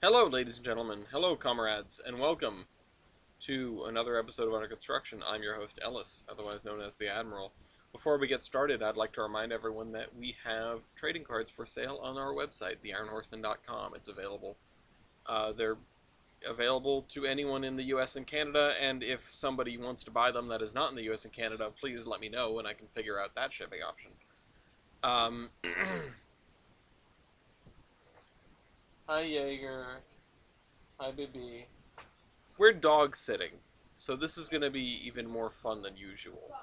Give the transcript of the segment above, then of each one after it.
Hello, ladies and gentlemen. Hello, comrades, and welcome to another episode of Under Construction. I'm your host, Ellis, otherwise known as the Admiral. Before we get started, I'd like to remind everyone that we have trading cards for sale on our website, theironhorseman.com. It's available. They're available to anyone in the US and Canada, and if somebody wants to buy them that is not in the US and Canada, please let me know and I can figure out that shipping option. Hi, Jaeger. Hi, BB. We're dog sitting, so this is going to be even more fun than usual.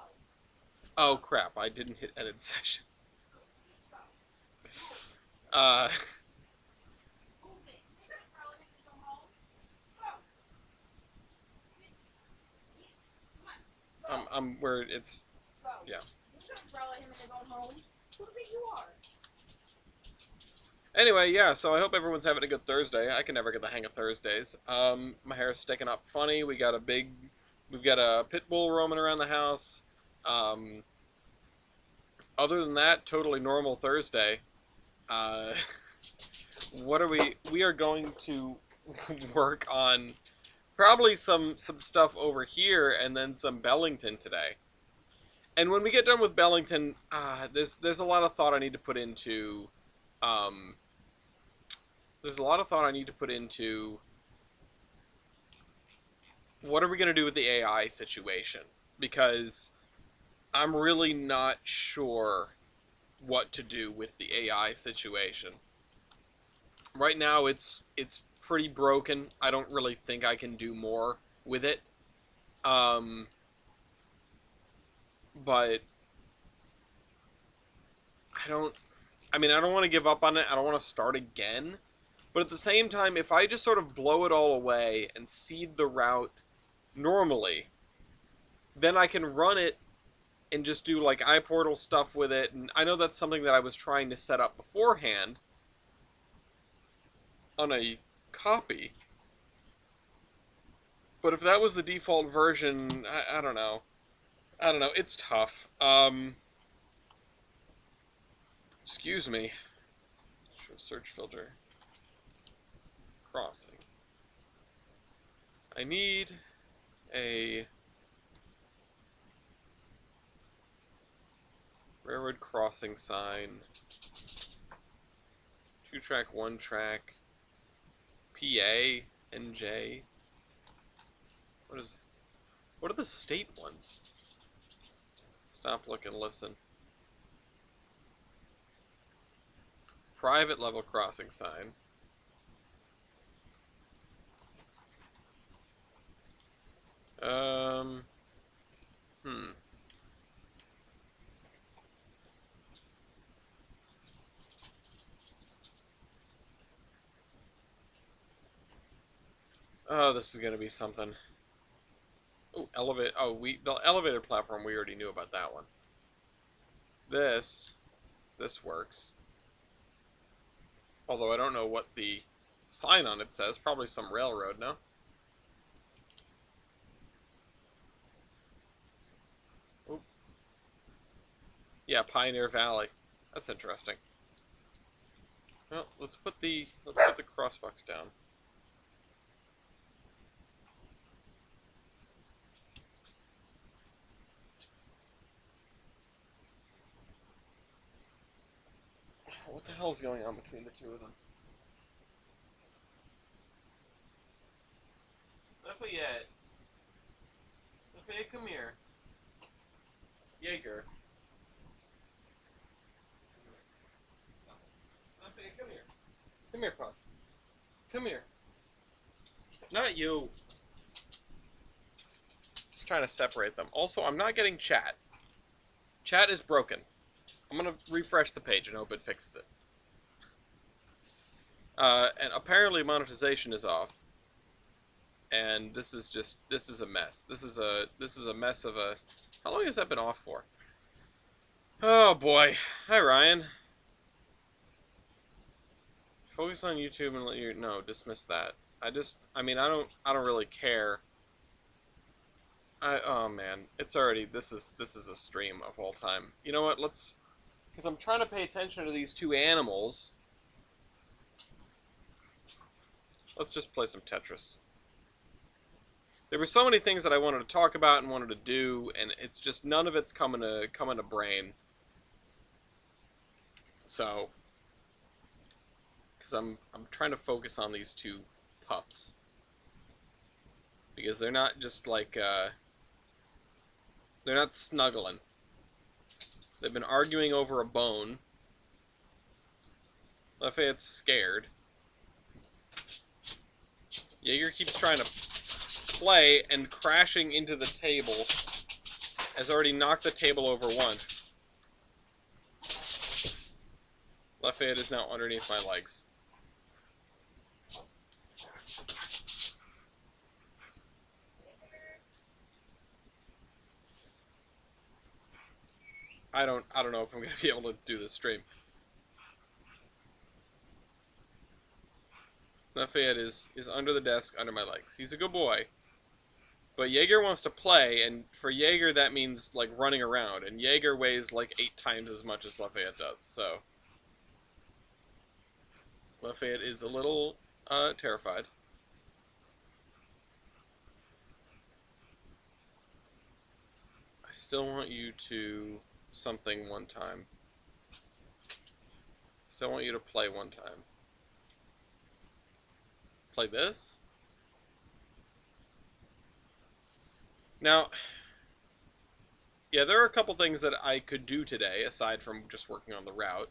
Oh crap, I didn't hit edit session. Uh, I'm where it's, yeah. Anyway, yeah, so I hope everyone's having a good Thursday. I can never get the hang of Thursdays. My hair's sticking up funny. We've got a pit bull roaming around the house. Um, Other than that, totally normal Thursday. Uh, we are going to work on probably some stuff over here and then some Bellington today. And when we get done with Bellington, there's a lot of thought I need to put into um, there's a lot of thought I need to put into what are we going to do with the AI situation, because I'm really not sure what to do with the AI situation. Right now it's pretty broken. I don't really think I can do more with it. Um, but I don't I don't want to give up on it. I don't want to start again. But at the same time, if I just sort of blow it all away and seed the route normally, then I can run it and just do like iPortal stuff with it. And I know that's something that I was trying to set up beforehand on a copy. But if that was the default version, I don't know. I don't know. It's tough. Excuse me. Search filter. Crossing. I need a railroad crossing sign. 2-track, 1-track. PA, NJ. What are the state ones? Stop, look, and listen. Private level crossing sign. Hmm. Oh, this is gonna be something. Oh, elevate. Oh, the elevator platform. We already knew about that one. This works. Although I don't know what the sign on it says. Probably some railroad, no? Oop. Yeah, Pioneer Valley. That's interesting. Well, let's put the crossbox down. What the hell is going on between the two of them? Lafayette. Lafayette, come here. Jaeger. Lafayette, come here. Come here, Pop. Come here. Not you. Just trying to separate them. Also, I'm not getting chat. Chat is broken. I'm gonna refresh the page and hope it fixes it. And apparently monetization is off. And this is a mess. This is a mess of a. How long has that been off for? Oh boy. Hi Ryan. Focus on YouTube and let you no dismiss that. I don't really care. Oh man, it's already this is a stream of all time. You know what? Because I'm trying to pay attention to these two animals. Let's just play some Tetris. There were so many things that I wanted to talk about and wanted to do, and it's just none of it's coming to brain. So, because I'm trying to focus on these two pups, because they're not just like they're not snuggling. They've been arguing over a bone. Lafayette's scared. Jaeger keeps trying to play and crashing into the table. Has already knocked the table over once. Lafayette is now underneath my legs. I don't know if I'm gonna be able to do this stream. Lafayette is under the desk, under my legs. He's a good boy. But Jaeger wants to play, and for Jaeger that means like running around, and Jaeger weighs like 8 times as much as Lafayette does, so Lafayette is a little terrified. I still want you to something one time. Still want you to play one time. Play this? Now, yeah, there are a couple things that I could do today, aside from just working on the route.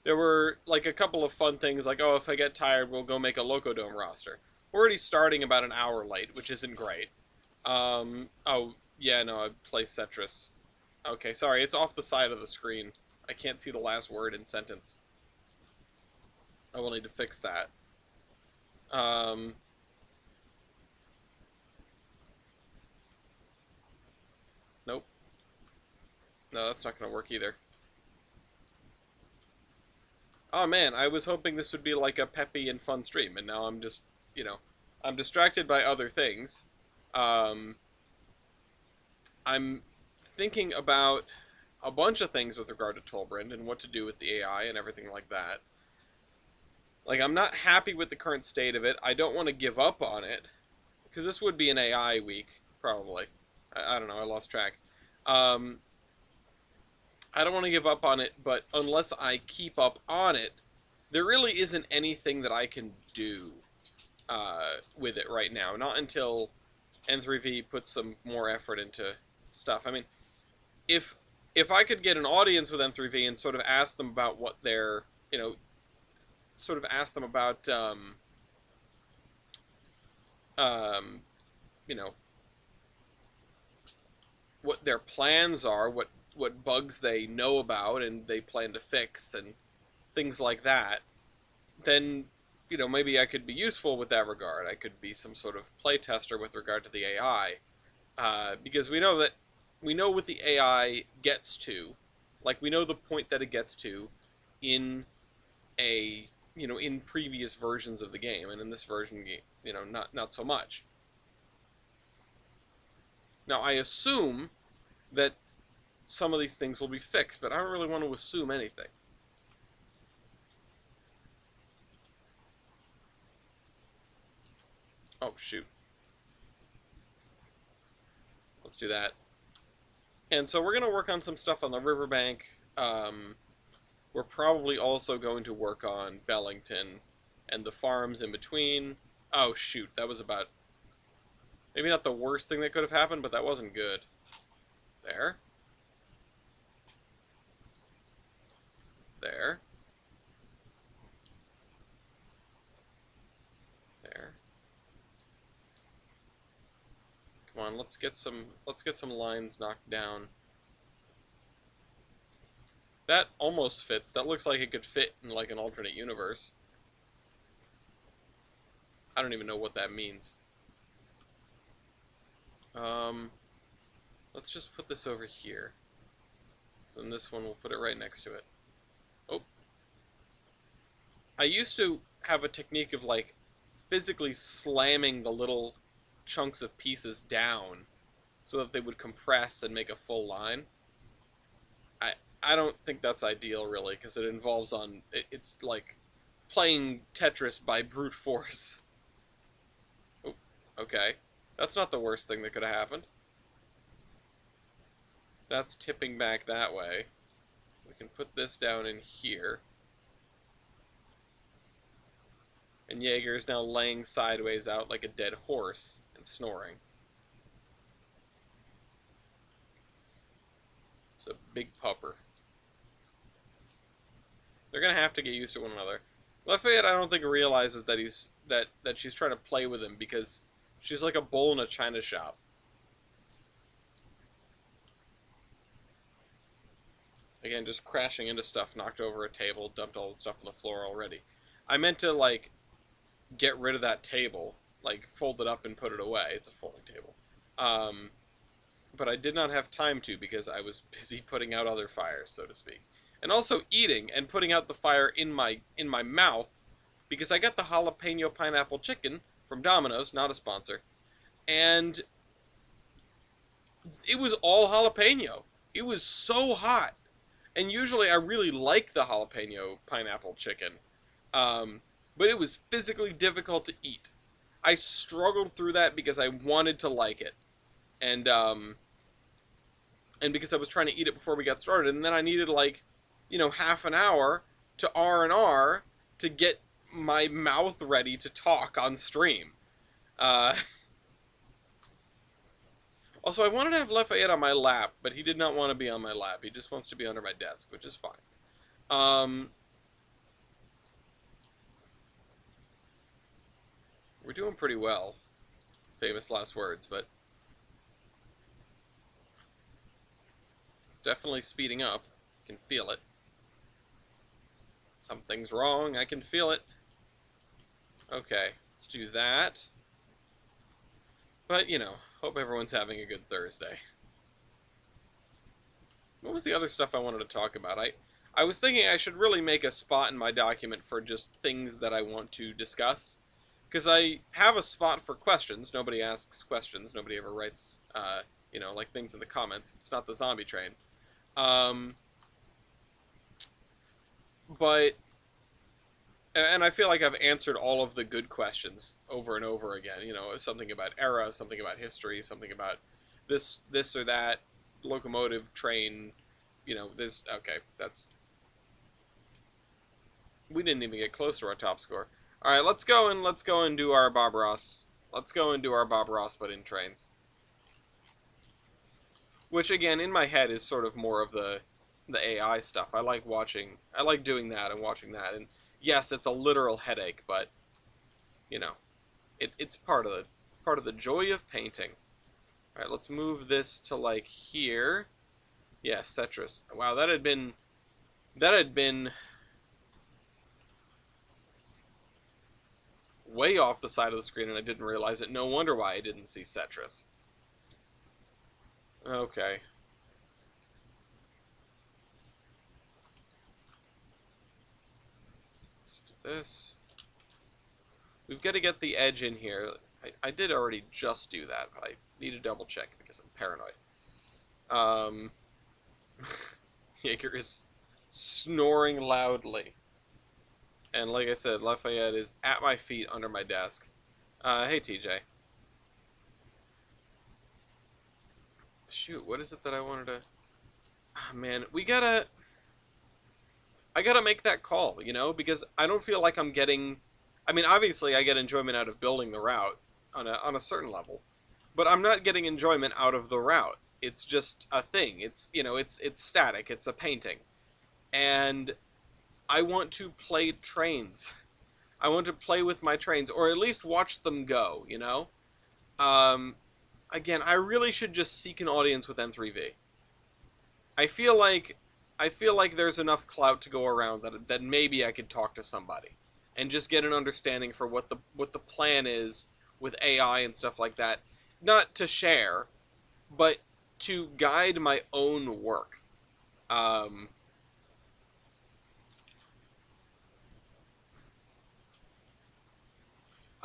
There were, like, a couple of fun things, like, oh, if I get tired, we'll go make a Locodome roster. We're already starting about an hour late, which isn't great. Oh, yeah, no, I play Tetris. Okay, sorry, it's off the side of the screen. I can't see the last word in sentence. I will need to fix that. Nope. No, that's not going to work either. Oh man, I was hoping this would be like a peppy and fun stream, and now I'm just, I'm distracted by other things. I'm thinking about a bunch of things with regard to Tolbrand and what to do with the AI and everything like that. Like, I'm not happy with the current state of it. I don't want to give up on it, because this would be an AI week, probably. I don't know, I lost track. I don't want to give up on it, but unless I keep up on it, there really isn't anything that I can do with it right now. Not until N3V puts some more effort into stuff. I mean, if I could get an audience with N3V and sort of ask them about what they're, sort of ask them about, what their plans are, what bugs they know about and they plan to fix and things like that, then, maybe I could be useful with that regard. I could be some sort of playtester with regard to the AI, because we know what the AI gets to, like we know the point that it gets to in in previous versions of the game, and in this version, not so much. Now, I assume that some of these things will be fixed, but I don't really want to assume anything. Oh, shoot. Let's do that. And so we're going to work on some stuff on the riverbank. We're probably also going to work on Bellington and the farms in between. Oh, shoot. That was about... maybe not the worst thing that could have happened, but that wasn't good. There. There. There. Come on, let's get some lines knocked down. That almost fits. That looks like it could fit in like an alternate universe. I don't even know what that means. Let's just put this over here. Then this one, we'll put it right next to it. Oh. I used to have a technique of like physically slamming the little chunks of pieces down so that they would compress and make a full line. I don't think that's ideal, really, because it involves it's like playing Tetris by brute force. Okay. That's not the worst thing that could have happened. That's tipping back that way. We can put this down in here. And Jaeger is now laying sideways out like a dead horse and snoring. It's a big pupper. They're gonna have to get used to one another. Lafayette, I don't think realizes that that she's trying to play with him because she's like a bull in a china shop. Again, just crashing into stuff, knocked over a table, dumped all the stuff on the floor already. I meant to, like, get rid of that table, like, fold it up and put it away. It's a folding table. But I did not have time to because I was busy putting out other fires, so to speak. And also eating and putting out the fire in my mouth because I got the jalapeno pineapple chicken from Domino's, not a sponsor. And it was all jalapeno. It was so hot. And usually I really like the jalapeno pineapple chicken. But it was physically difficult to eat. I struggled through that because I wanted to like it. And because I was trying to eat it before we got started. And then I needed, like, you know, half an hour to R&R to get my mouth ready to talk on stream. Also, I wanted to have Lafayette on my lap, but he did not want to be on my lap. He just wants to be under my desk, which is fine. We're doing pretty well. Famous last words, but it's definitely speeding up. I can feel it. Something's wrong. I can feel it. Okay, let's do that. But, you know, hope everyone's having a good Thursday. What was the other stuff I wanted to talk about? I was thinking I should really make a spot in my document for just things that I want to discuss. Because I have a spot for questions. Nobody asks questions. Nobody ever writes, you know, like things in the comments. It's not the zombie train. But, and I feel like I've answered all of the good questions over and over again. You know, something about era, something about history, something about this or that, locomotive, train, you know, this, okay, that's, we didn't even get close to our top score. Alright, let's go and do our Bob Ross. Let's go and do our Bob Ross, but in Trainz. Which, again, in my head is sort of more of the AI stuff. I like doing that and watching that. And yes, it's a literal headache, but, you know, it's part of the joy of painting. Alright, let's move this to, like, here. Yeah, Cetrus. Wow, that had been way off the side of the screen and I didn't realize it. No wonder why I didn't see Cetrus. Okay. Let's do this. We've got to get the edge in here. I did already just do that, but I need to double check because I'm paranoid. Jaeger is snoring loudly. And like I said, Lafayette is at my feet under my desk. Hey, TJ. Shoot, what is it that I wanted to... Oh, man, I gotta make that call, you know? Because I don't feel like I'm getting... I mean, obviously I get enjoyment out of building the route on a certain level. But I'm not getting enjoyment out of the route. It's just a thing. It's, you know, it's static. It's a painting. And I want to play trains. I want to play with my trains, or at least watch them go, you know? Again, I really should just seek an audience with M3V. I feel like there's enough clout to go around that maybe I could talk to somebody and just get an understanding for what the plan is with AI and stuff like that. Not to share, but to guide my own work.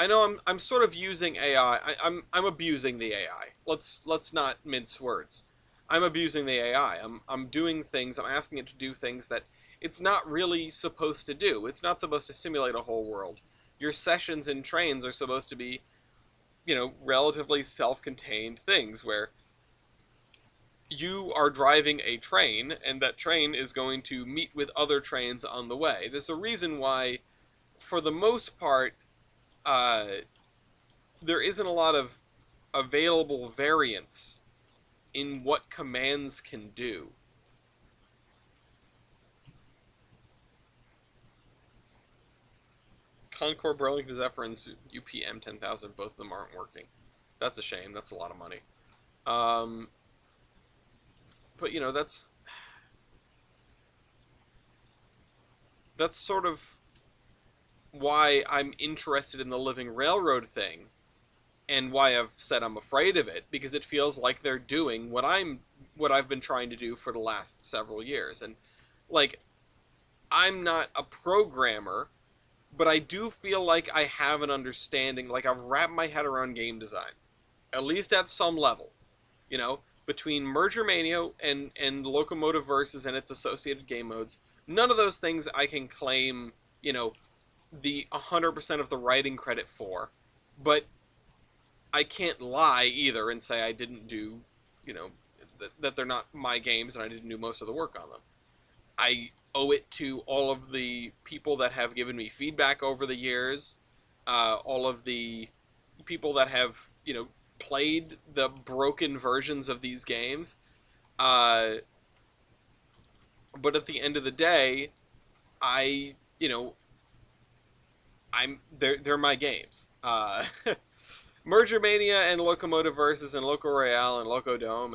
I know I'm sort of using AI. I'm abusing the AI. Let's not mince words. I'm abusing the AI. I'm doing things. I'm asking it to do things that it's not really supposed to do. It's not supposed to simulate a whole world. Your sessions in Trainz are supposed to be, relatively self-contained things where you are driving a train, and that train is going to meet with other trains on the way. There's a reason why, for the most part, uh, there isn't a lot of available variance in what commands can do. Concord, Burlington Zephyr, and UPM 10,000, both of them aren't working. That's a shame. That's a lot of money. Um, but that's sort of why I'm interested in the Living Railroad thing, and why I've said I'm afraid of it, because it feels like they're doing what I've been trying to do for the last several years. And like, I'm not a programmer, but I do feel like I have an understanding, like I've wrapped my head around game design, at least at some level. Between Merger Mania and Locomotive Versus and its associated game modes, none of those things I can claim, the 100% of the writing credit for, but I can't lie either and say I didn't do, that they're not my games and I didn't do most of the work on them. I owe it to all of the people that have given me feedback over the years, all of the people that have, played the broken versions of these games. Uh, but at the end of the day, I, you know, they're my games. Merger Mania and Locomotive Versus and Loco Royale and Loco Dome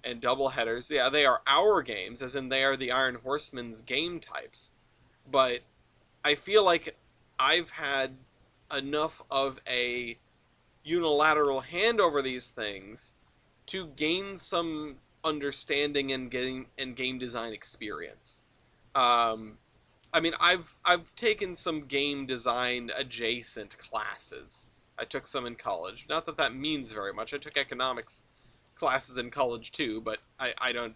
and Double Headers, yeah, they are our games, as in they are the Iron Horseman's game types. But I feel like I've had enough of a unilateral hand over these things to gain some understanding and game design experience. Um, I mean, I've taken some game design adjacent classes. I took some in college. Not that that means very much. I took economics classes in college too, but I don't,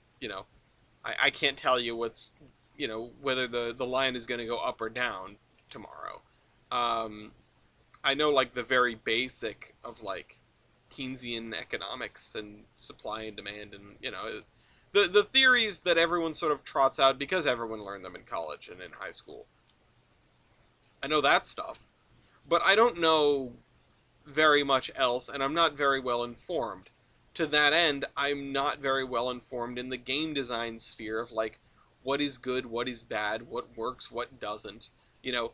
I can't tell you whether the line is going to go up or down tomorrow. Um, I know like the very basic of like Keynesian economics and supply and demand, and the theories that everyone sort of trots out because everyone learned them in college and in high school. I know that stuff, but I don't know very much else, and I'm not very well informed. To that end, I'm not very well informed in the game design sphere of like what is good, what is bad, what works, what doesn't. You know,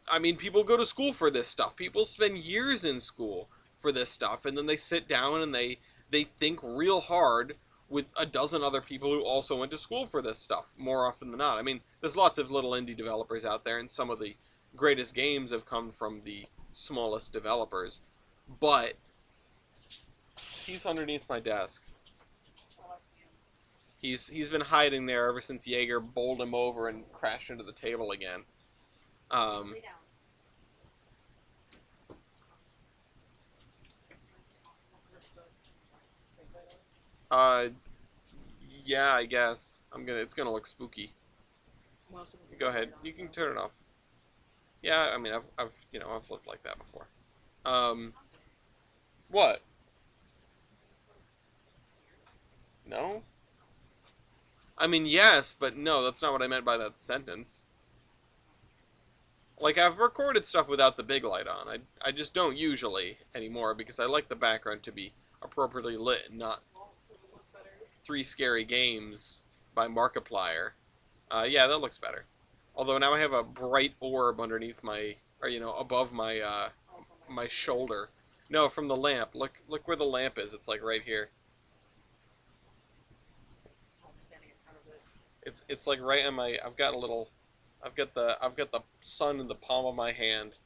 I mean, people go to school for this stuff. People spend years in school for this stuff, and then they sit down and they think real hard with a dozen other people who also went to school for this stuff more often than not. I mean, there's lots of little indie developers out there, and some of the greatest games have come from the smallest developers. But he's underneath my desk. He's been hiding there ever since Jaeger bowled him over and crashed into the table again. Um, uh, yeah, I guess It's gonna look spooky. Go ahead. You can turn it off. Yeah, I mean, I've looked like that before. Um, what? No? I mean, yes, but no, that's not what I meant by that sentence. Like, I've recorded stuff without the big light on. I just don't usually anymore because I like the background to be appropriately lit and not Three Scary Games by Markiplier. Yeah, that looks better. Although now I have a bright orb underneath above my shoulder. No, from the lamp. Look where the lamp is. It's like right here. It's like right in my. I've got the sun in the palm of my hand.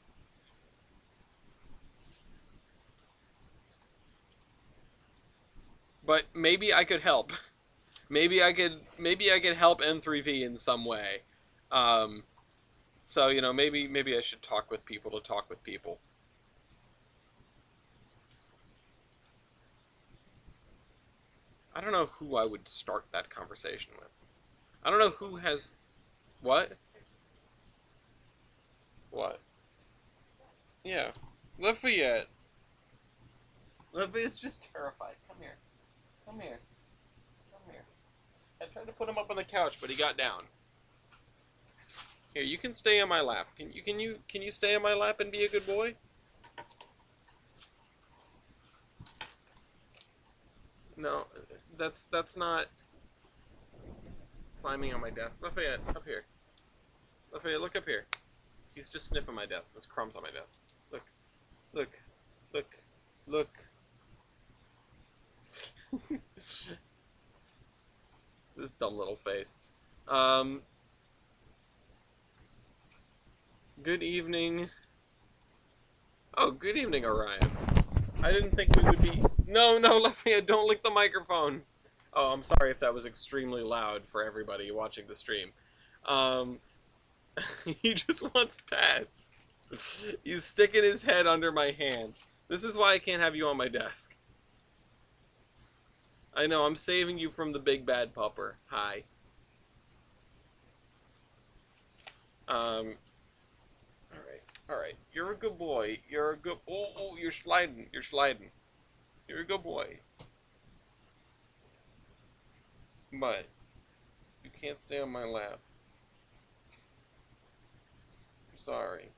But maybe I could help. Maybe I could help N3V in some way. Um, so maybe I should talk with people to talk with people. I don't know who I would start that conversation with. I don't know who has what? What? Yeah. Lafayette. It's just terrified. Come here. Come here. Come here. I tried to put him up on the couch, but he got down. Here, you can stay on my lap. Can you stay on my lap and be a good boy? No, that's not climbing on my desk. Lafayette, up here. Lafayette, look up here. He's just sniffing my desk. There's crumbs on my desk. Look, look, look, look. This dumb little face. Good evening. Oh, good evening, Orion. I didn't think we would be... No, Lafayette, don't lick the microphone. Oh, I'm sorry if that was extremely loud for everybody watching the stream. He just wants pets. He's sticking his head under my hand. This is why I can't have you on my desk. I know, I'm saving you from the big bad pupper. Hi. Alright. You're a good boy. You're a good... Oh, you're sliding. You're sliding. You're a good boy. But you can't stay on my lap. I'm sorry.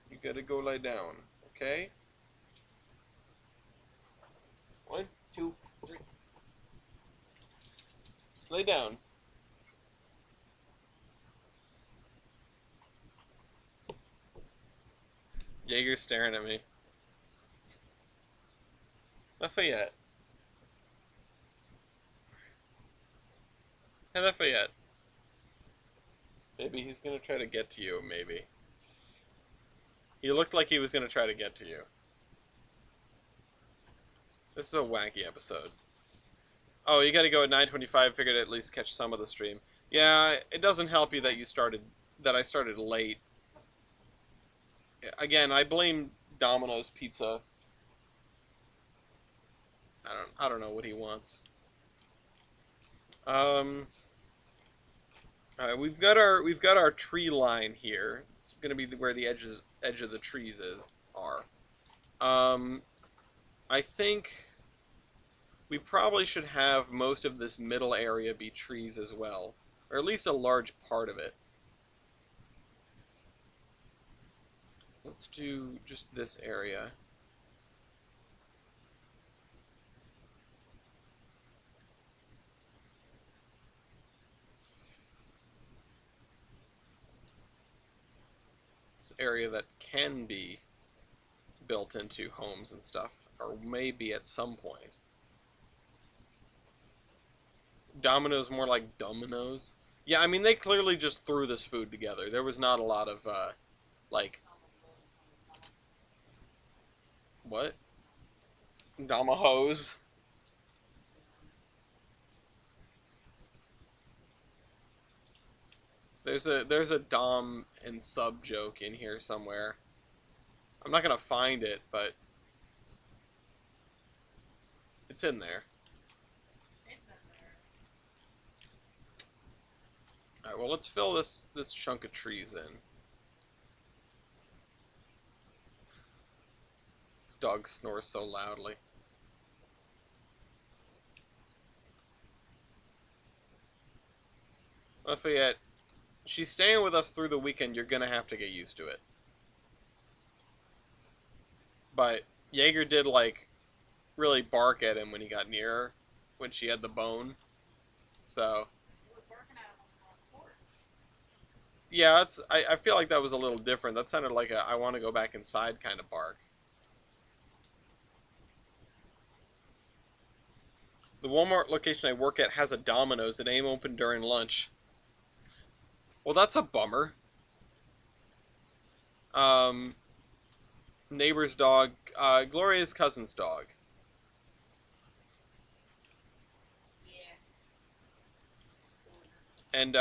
You gotta go lie down, okay? 1, 2, 3. Lay down. Jaeger's staring at me. Lafayette. Hey, Lafayette. Maybe he's gonna try to get to you, maybe. He looked like he was gonna try to get to you. This is a wacky episode. Oh, you gotta go at 9:25, figured I'd at least catch some of the stream. Yeah, it doesn't help you that I started late. Again, I blame Domino's Pizza. I don't know what he wants. Alright, we've got our tree line here. It's gonna be where the edge of the trees are. I think we probably should have most of this middle area be trees as well, or at least a large part of it. Let's do just this area. This area that can be built into homes and stuff, or maybe at some point. Domino's more like Domino's. Yeah, I mean, they clearly just threw this food together. There was not a lot of, like... What? Domahose? There's a Dom and sub joke in here somewhere. I'm not gonna find it, but it's in there. Alright, well, let's fill this chunk of trees in. This dog snores so loudly. Lafayette, she's staying with us through the weekend. You're gonna have to get used to it. But Jaeger did, like, really bark at him when he got near her, when she had the bone. So... Yeah, I feel like that was a little different. That sounded like a I want to go back inside kind of bark. The Walmart location I work at has a Domino's that ain't open during lunch. Well, that's a bummer. Neighbor's dog, Gloria's cousin's dog. And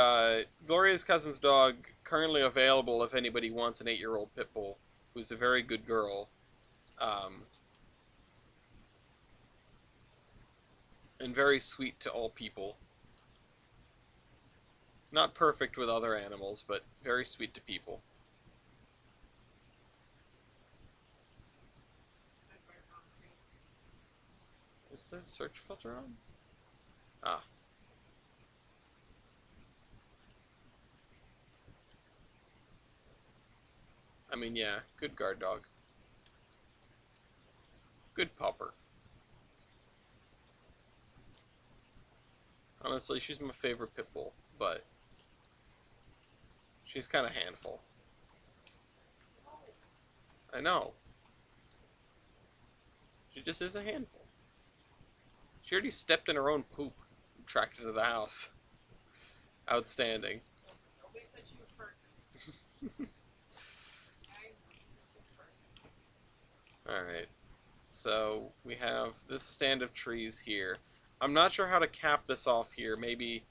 Gloria's cousin's dog, currently available if anybody wants an 8-year-old pit bull, who's a very good girl. And very sweet to all people. Not perfect with other animals, but very sweet to people. Is the search filter on? Ah. I mean, yeah, good guard dog. Good pupper. Honestly, she's my favorite pit bull, but she's kind of handful. I know. She just is a handful. She already stepped in her own poop and tracked into the house. Outstanding. Nobody said she was perfect. Alright. So, we have this stand of trees here. I'm not sure how to cap this off here. Maybe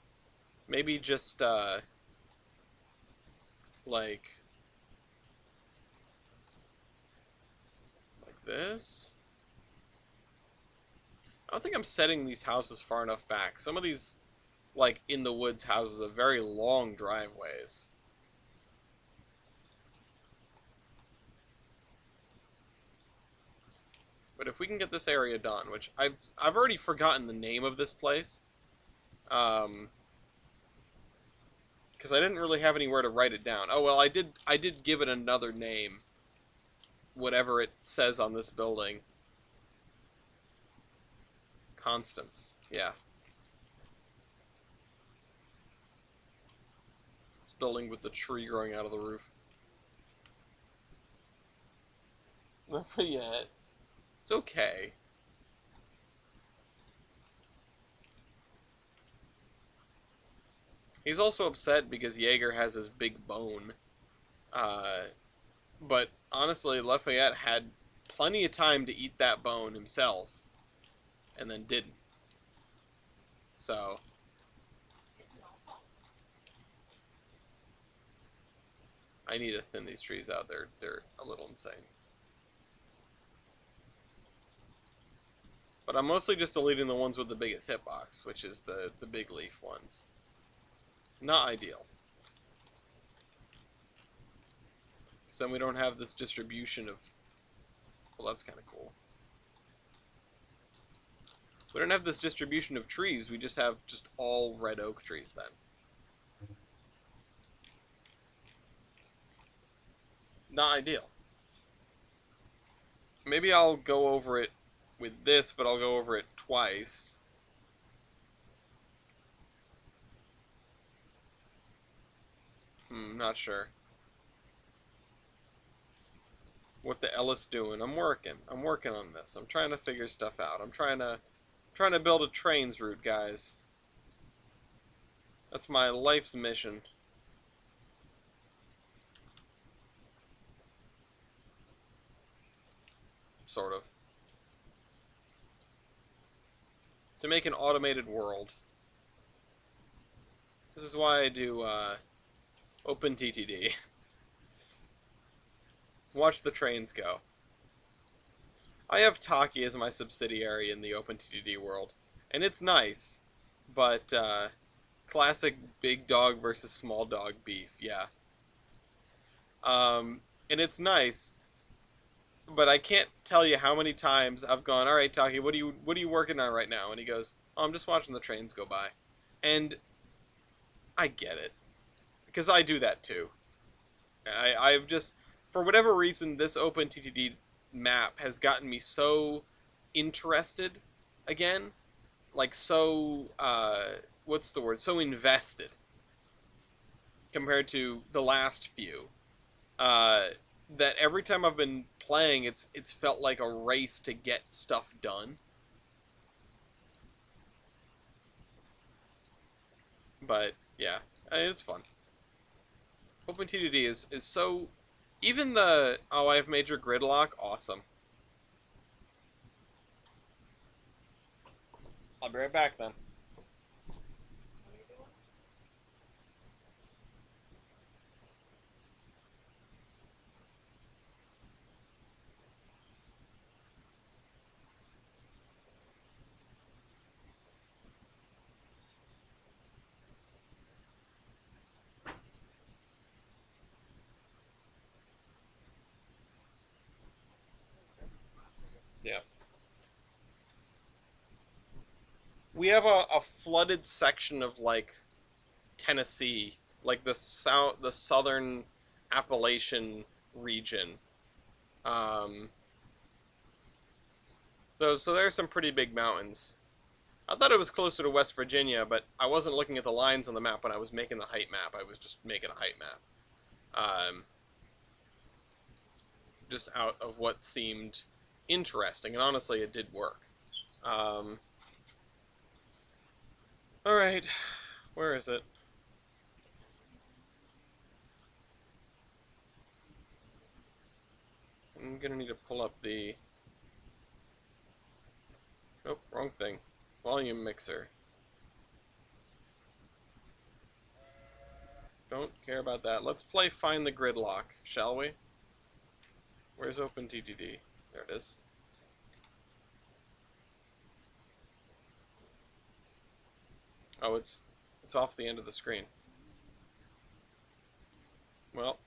just, like this? I don't think I'm setting these houses far enough back. Some of these, like, in the woods houses have very long driveways. But if we can get this area done, which I've already forgotten the name of this place, because I didn't really have anywhere to write it down. Oh well, I did give it another name, whatever it says on this building. Constance, yeah. This building with the tree growing out of the roof. Yeah, it's okay. He's also upset because Jaeger has his big bone. Uh, but honestly, Lafayette had plenty of time to eat that bone himself, and then didn't. So, I need to thin these trees out. They're a little insane. But I'm mostly just deleting the ones with the biggest hitbox, which is the big leaf ones. Not ideal. Because then we don't have this distribution of... Well, that's kind of cool. We don't have this distribution of trees, we just have just all red oak trees then. Not ideal. Maybe I'll go over it with this, but I'll go over it twice. Not sure. What the Ellis doing? I'm working on this. I'm trying to figure stuff out. I'm trying to build a Trainz route, guys. That's my life's mission. Sort of. To make an automated world. This is why I do OpenTTD. Watch the trains go. I have Taki as my subsidiary in the OpenTTD world, and it's nice, but classic big dog versus small dog beef, yeah. And it's nice, but I can't tell you how many times I've gone, all right, Taki, what are you working on right now? And he goes, oh, I'm just watching the trains go by, and I get it, because I do that too. I've just, for whatever reason, this OpenTTD map has gotten me so interested again, like so, what's the word? So invested compared to the last few. Uh, that every time I've been playing, it's felt like a race to get stuff done. But yeah, it's fun. OpenTTD is so. Even the I have major gridlock, awesome. I'll be right back then. Yeah. we have a flooded section of like Tennessee, like the southern Appalachian region. Um, so there's some pretty big mountains. I thought it was closer to West Virginia, but I wasn't looking at the lines on the map when I was making the height map. I was just making a height map, just out of what seemed interesting, and honestly, it did work. Um, all right, where is it? I'm gonna need to pull up the. Nope, wrong thing. Volume mixer. Don't care about that. Let's play Find the Gridlock, shall we? Where's OpenTTD? There it is. Oh, it's off the end of the screen. Well,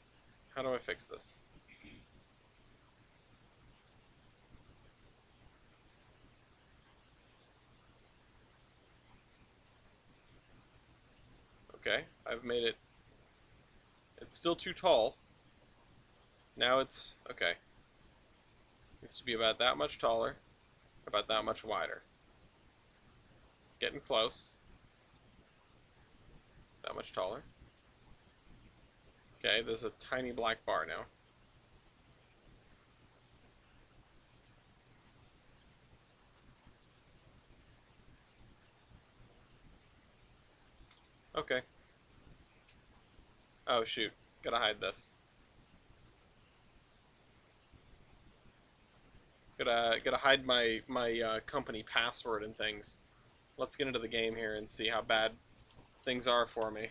how do I fix this? Okay, I've made it. It's still too tall. Now it's okay. Needs to be about that much taller, about that much wider. Getting close. That much taller. Okay, there's a tiny black bar now. Okay. Oh shoot, gotta hide this. Gotta hide my company password and things. Let's get into the game here and see how bad things are for me.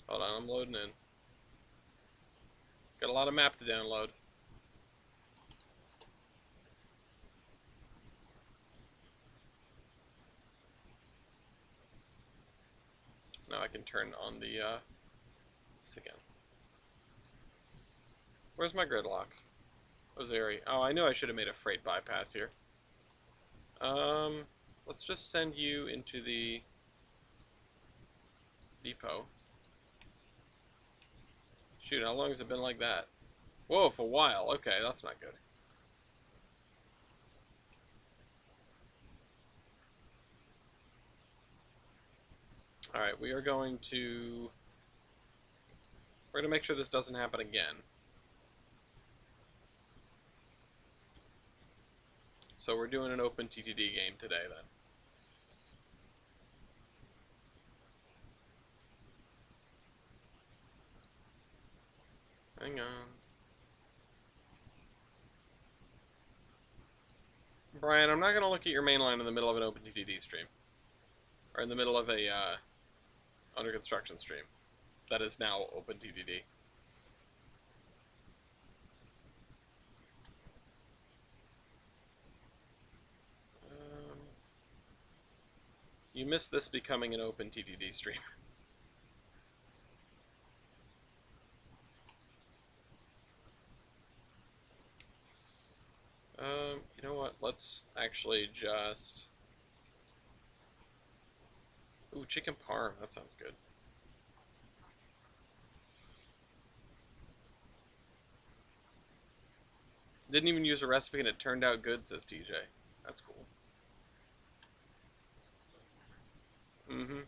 Hold on, I'm loading in. Got a lot of map to download. Now I can turn on the this again. Where's my gridlock? Ozeri. Oh, I knew I should have made a freight bypass here. Let's just send you into the depot. Shoot, how long has it been like that? Whoa, for a while. Okay, that's not good. Alright, we're going to make sure this doesn't happen again. So we're doing an OpenTTD game today then. Hang on. Brian, I'm not going to look at your main line in the middle of an OpenTTD stream. Or in the middle of a under construction stream. That is now OpenTTD. You missed this becoming an OpenTTD stream. You know what? Let's actually just... Ooh, chicken parm. That sounds good. Didn't even use a recipe and it turned out good, says TJ. That's cool. Mm-hmm.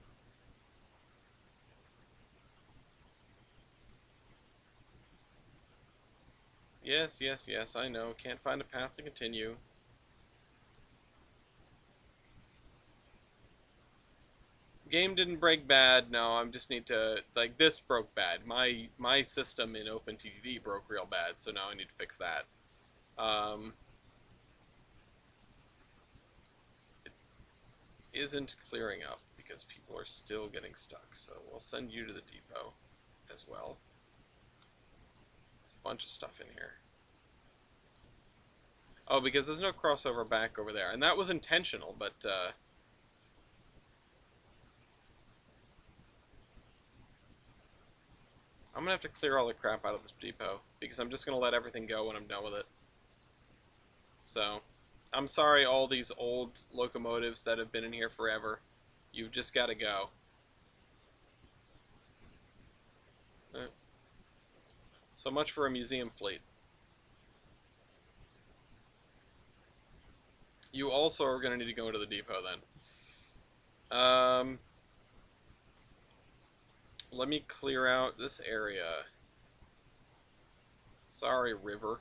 Yes, yes, yes, I know. Can't find a path to continue. Game didn't break bad. No, I just need to... Like, this broke bad. My system in OpenTTD broke real bad, so now I need to fix that. It isn't clearing up because people are still getting stuck, so we'll send you to the depot as well. There's a bunch of stuff in here. Oh, because there's no crossover back over there, and that was intentional, but I'm gonna have to clear all the crap out of this depot, because I'm just gonna let everything go when I'm done with it. So, I'm sorry all these old locomotives that have been in here forever. You've just gotta go. So much for a museum fleet. You also are gonna need to go into the depot then. Let me clear out this area. Sorry, river.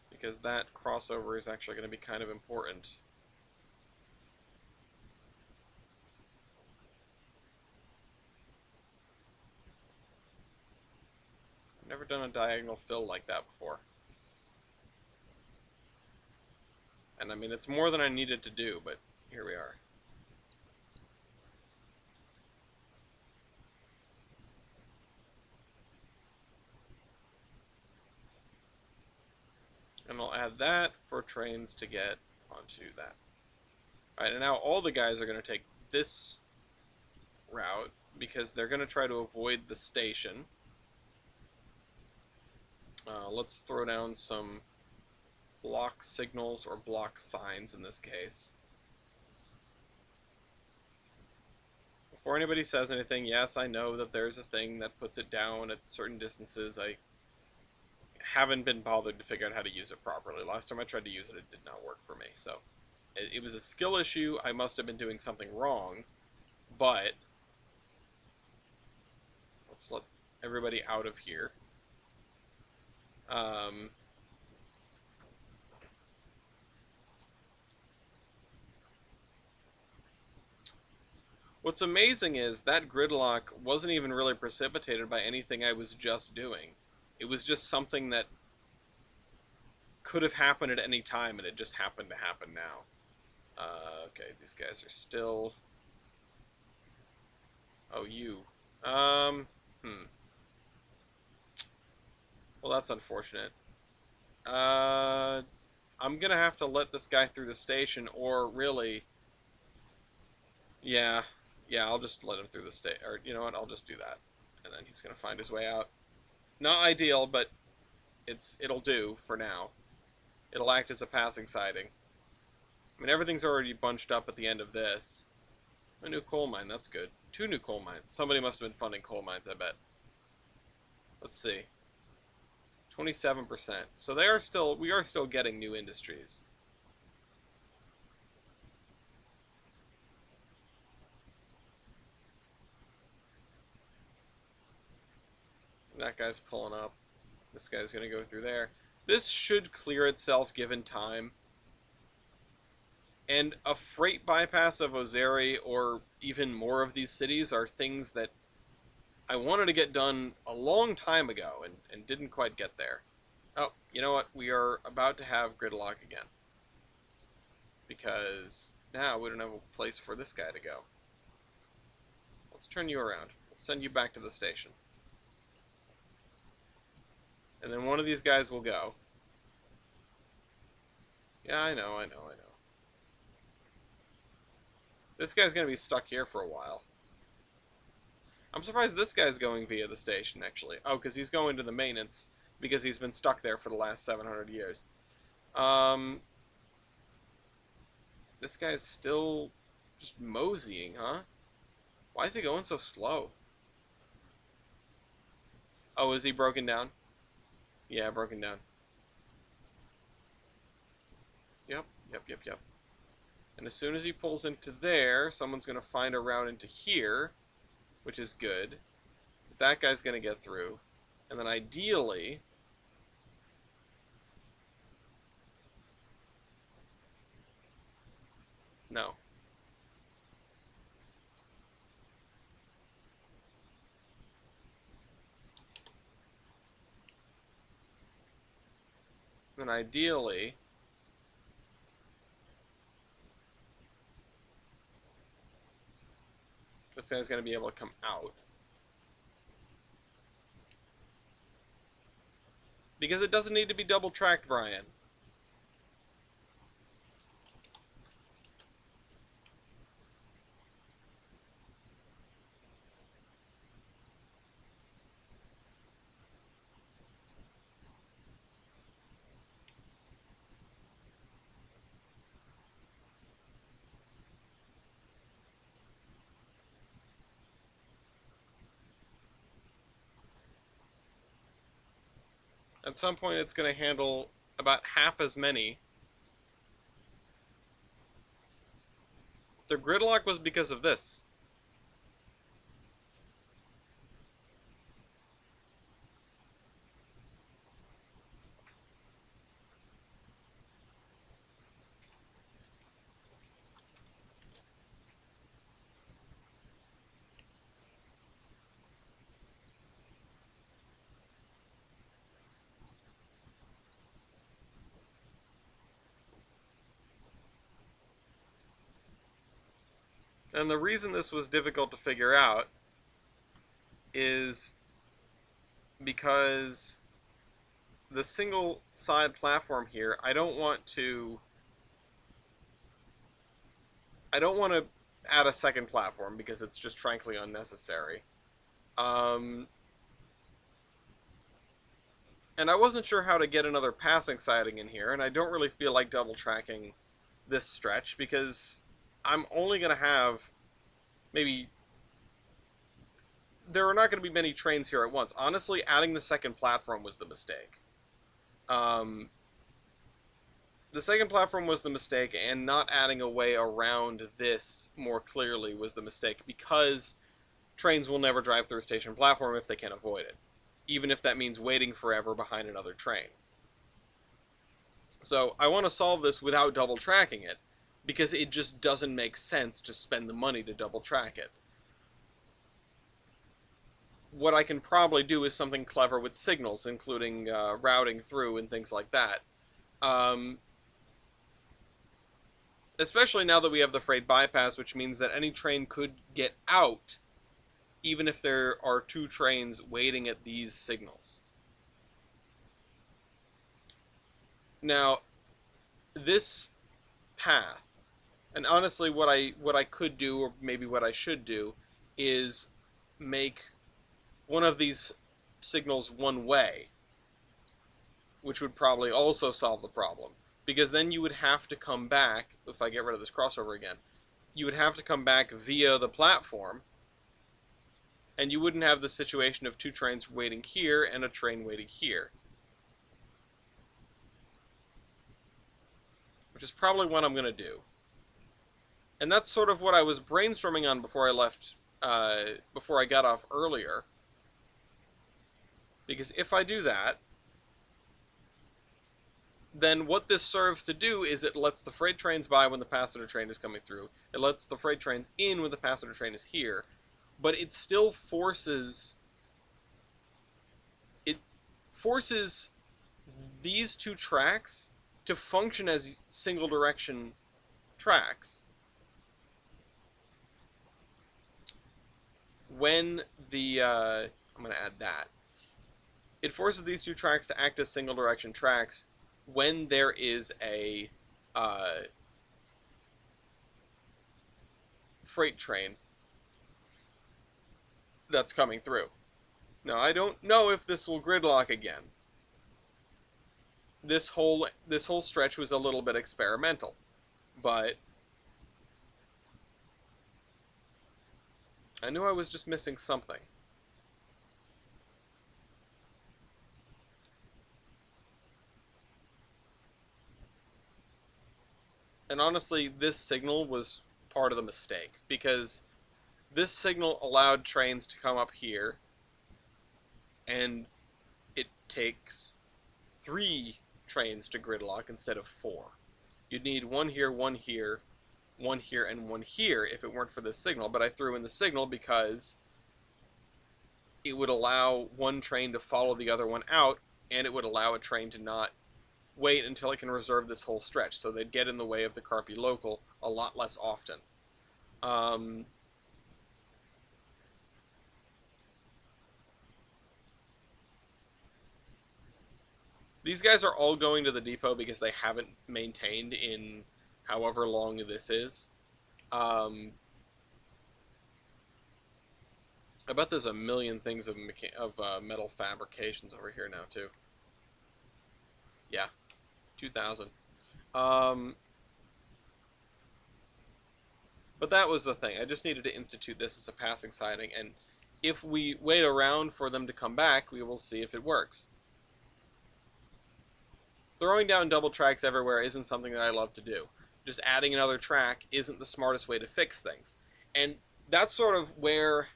Because that crossover is actually going to be kind of important. I've never done a diagonal fill like that before. And I mean, it's more than I needed to do, but here we are. And I'll add that for Trainz to get onto that. Alright, and now all the guys are going to take this route because they're going to try to avoid the station. Let's throw down some block signals, or block signs in this case. Before anybody says anything, yes, I know that there's a thing that puts it down at certain distances. I haven't been bothered to figure out how to use it properly. Last time I tried to use it, it did not work for me. So it was a skill issue. I must have been doing something wrong, but let's let everybody out of here. What's amazing is that gridlock wasn't even really precipitated by anything I was just doing. It was just something that could have happened at any time, and it just happened to happen now. Okay, these guys are still... Oh, you. Well, that's unfortunate. I'm gonna have to let this guy through the station, or really... Yeah, I'll just let him through the station. Or, you know what, I'll just do that. And then he's gonna find his way out. Not ideal, but it'll do for now. It'll act as a passing siding. I mean, everything's already bunched up at the end of this. A new coal mine, that's good. 2 new coal mines. Somebody must have been funding coal mines, I bet. Let's see. 27%. So we are still getting new industries. That guy's pulling up. This guy's going to go through there. This should clear itself given time. And a freight bypass of Ozeri, or even more of these cities, are things that I wanted to get done a long time ago and didn't quite get there. Oh, you know what? We are about to have gridlock again. Because now we don't have a place for this guy to go. Let's turn you around. Let's send you back to the station. And then one of these guys will go. Yeah, I know. This guy's going to be stuck here for a while. I'm surprised this guy's going via the station, actually. Oh, because he's going to the maintenance, because he's been stuck there for the last 700 years. This guy's still just moseying, huh? Why is he going so slow? Oh, is he broken down? Yeah, broken down. Yep. And as soon as he pulls into there, someone's going to find a route into here, which is good. Because that guy's going to get through. And then ideally... No. Then ideally... this guy's going to be able to come out. Because it doesn't need to be double-tracked, Brian. At some point it's going to handle about half as many. The gridlock was because of this. And the reason this was difficult to figure out is because the single side platform here, I don't want to add a second platform because it's just frankly unnecessary. Um, and I wasn't sure how to get another passing siding in here, and I don't really feel like double tracking this stretch because I'm only going to have maybe... There are not going to be many trains here at once. Honestly, adding the second platform was the mistake. The second platform was the mistake, and not adding a way around this more clearly was the mistake, because trains will never drive through a station platform if they can avoid it, even if that means waiting forever behind another train. So I want to solve this without double tracking it, because it just doesn't make sense to spend the money to double track it. What I can probably do is something clever with signals, including routing through and things like that. Especially now that we have the freight bypass, which means that any train could get out, even if there are two trains waiting at these signals. Now, this path, and honestly what I could do, or maybe what I should do, is make one of these signals one way, which would probably also solve the problem. Because then you would have to come back, if I get rid of this crossover again, you would have to come back via the platform, and you wouldn't have the situation of two trains waiting here and a train waiting here. Which is probably what I'm going to do. And that's sort of what I was brainstorming on before I left, before I got off earlier. Because if I do that, then what this serves to do is it lets the freight trains by when the passenger train is coming through. It lets the freight trains in when the passenger train is here. But it still forces... It forces these two tracks to function as single direction tracks. When the... I'm going to add that. It forces these two tracks to act as single direction tracks when there is a freight train that's coming through. Now, I don't know if this will gridlock again. This whole stretch was a little bit experimental, but I knew I was just missing something. And honestly, this signal was part of the mistake, because this signal allowed trains to come up here, and it takes 3 trains to gridlock instead of 4. You'd need one here, one here, one here, and one here if it weren't for this signal, but I threw in the signal because it would allow one train to follow the other one out, and it would allow a train to not wait until it can reserve this whole stretch, so they'd get in the way of the Carpi local a lot less often. These guys are all going to the depot because they haven't maintained in however long this is. I bet there's a million things of metal fabrications over here now, too. Yeah, 2,000. But that was the thing. I just needed to institute this as a passing siding, and if we wait around for them to come back, we will see if it works. throwing down double tracks everywhere isn't something that I love to do. Just adding another track isn't the smartest way to fix things. And that's sort of where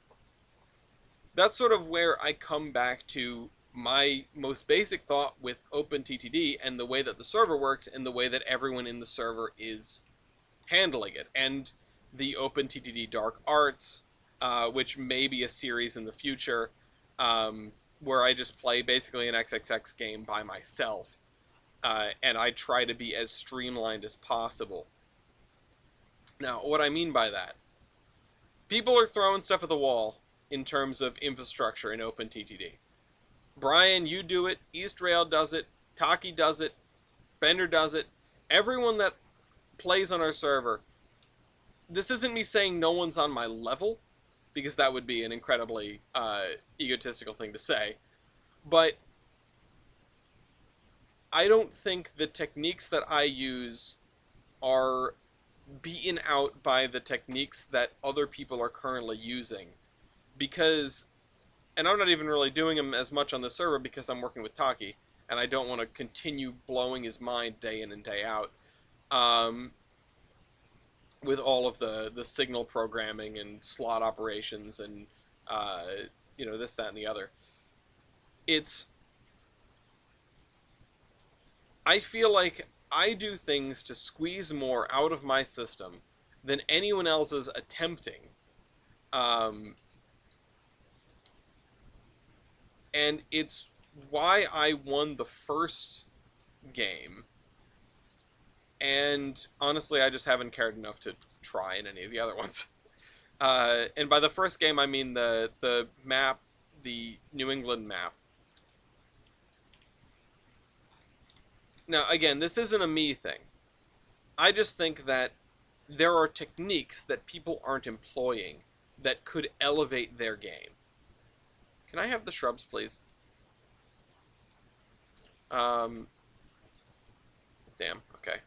I come back to my most basic thought with OpenTTD and the way that the server works and the way that everyone in the server is handling it. And the OpenTTD Dark Arts, which may be a series in the future, where I just play basically an XXX game by myself. And I try to be as streamlined as possible. Now, what I mean by that, people are throwing stuff at the wall in terms of infrastructure in OpenTTD. Brian, you do it. Eastrail does it. Taki does it. Bender does it. Everyone that plays on our server. This isn't me saying no one's on my level, because that would be an incredibly egotistical thing to say. But I don't think the techniques that I use are beaten out by the techniques that other people are currently using. Because, and I'm not even really doing them as much on the server because I'm working with Taki, and I don't want to continue blowing his mind day in and day out with all of the signal programming and slot operations and, this, that, and the other. I feel like I do things to squeeze more out of my system than anyone else is attempting. And it's why I won the first game. And honestly, I just haven't cared enough to try in any of the other ones. And by the first game, I mean the map, the New England map. Now, again, this isn't a me thing. I just think that there are techniques that people aren't employing that could elevate their game. Can I have the shrubs, please? Damn, okay.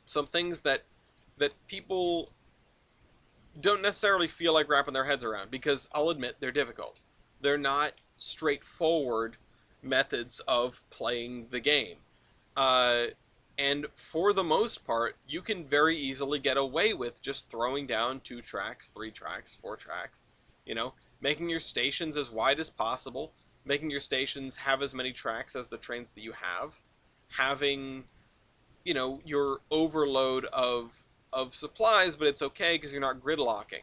Some things that people don't necessarily feel like wrapping their heads around, because I'll admit they're difficult. They're not straightforward methods of playing the game. And for the most part, you can very easily get away with just throwing down 2 tracks, 3 tracks, 4 tracks, making your stations as wide as possible, making your stations have as many tracks as the trains that you have, having, your overload of supplies, but it's okay because you're not gridlocking.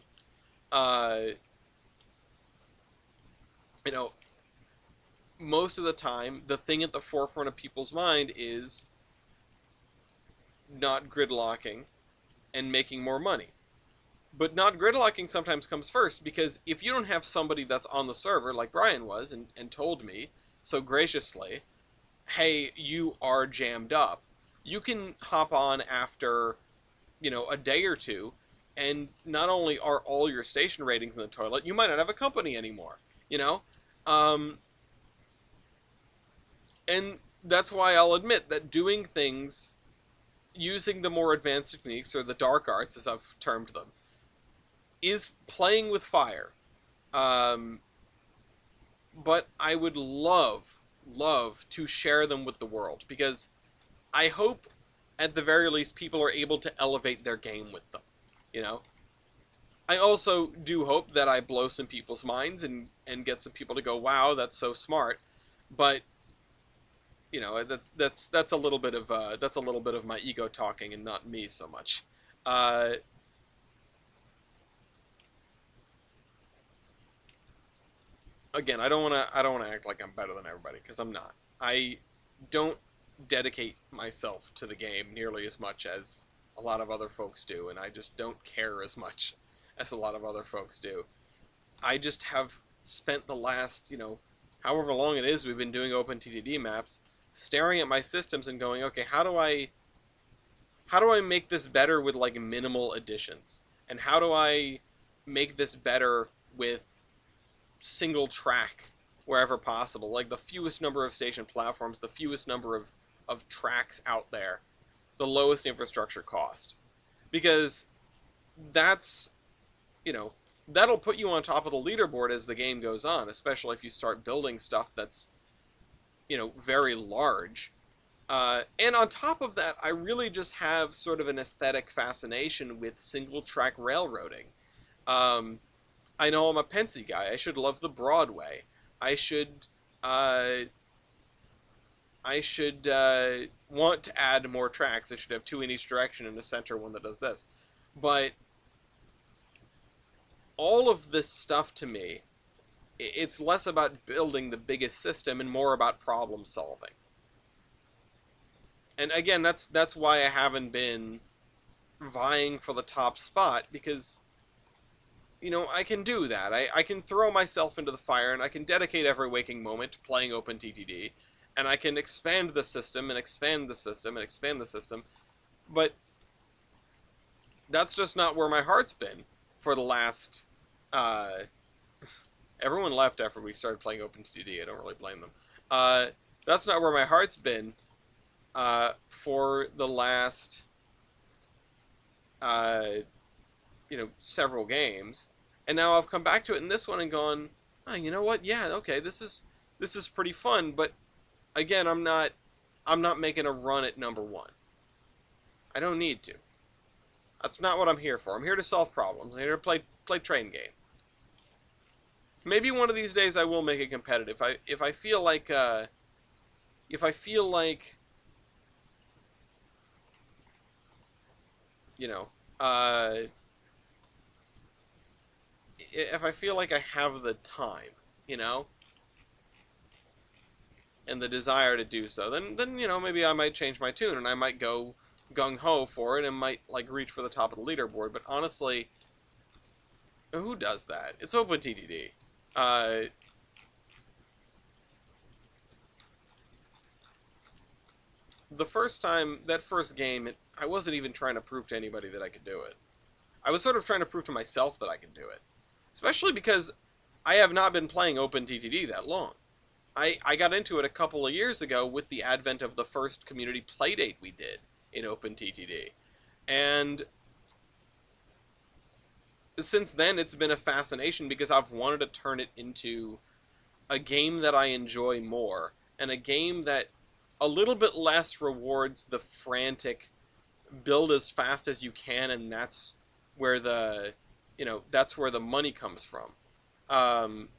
Most of the time, the thing at the forefront of people's mind is not gridlocking and making more money. But not gridlocking sometimes comes first, because if you don't have somebody that's on the server, like Brian was, and told me so graciously, hey, you are jammed up, you can hop on after, a day or two, and not only are all your station ratings in the toilet, you might not have a company anymore, and that's why I'll admit that doing things using the more advanced techniques, or the dark arts as I've termed them, is playing with fire. But I would love to share them with the world, because I hope at the very least people are able to elevate their game with them, I also do hope that I blow some people's minds and get some people to go, wow, that's so smart. But that's a little bit of my ego talking and not me so much. Again, I don't want to act like I'm better than everybody, because I'm not. I don't dedicate myself to the game nearly as much as a lot of other folks do, and I just don't care as much as a lot of other folks do. I just have spent the last, however long it is we've been doing OpenTTD maps, staring at my systems and going, okay, how do I make this better with like minimal additions? And how do I make this better with single track wherever possible, like the fewest number of station platforms, the fewest number of tracks out there, the lowest infrastructure cost? Because that's, that'll put you on top of the leaderboard as the game goes on, especially if you start building stuff that's very large. And on top of that, I really just have sort of an aesthetic fascination with single track railroading. Um, I know I'm a Pensy guy. I should love the Broadway. I should uh, want to add more tracks. I should have two in each direction and a center one that does this. But all of this stuff to me, it's less about building the biggest system and more about problem solving. And again, that's why I haven't been vying for the top spot, because I can do that. I can throw myself into the fire and I can dedicate every waking moment to playing OpenTTD, and I can expand the system and expand the system and expand the system, but that's just not where my heart's been for the last. Uh, Everyone left after we started playing OpenTTD. I don't really blame them. That's not where my heart's been for the last uh, several games, and now I've come back to it in this one and gone, oh, you know what? Yeah, okay, this is pretty fun, but again, I'm not making a run at number one. I don't need to. That's not what I'm here for. I'm here to solve problems. I'm here to play train game. Maybe one of these days I will make it competitive. If I feel like you know uh, if I feel like I have the time, you know, and the desire to do so, then maybe I might change my tune and I might go gung ho for it and might like reach for the top of the leaderboard. But honestly, who does that? It's OpenTTD. The first time, that first game, I wasn't even trying to prove to anybody that I could do it. I was sort of trying to prove to myself that I could do it. Especially because I have not been playing OpenTTD that long. I got into it a couple of years ago with the advent of the first community playdate we did in OpenTTD. And since then, it's been a fascination because I've wanted to turn it into a game that I enjoy more, and a game that a little bit less rewards the frantic build as fast as you can, and where the that's where the money comes from. Um,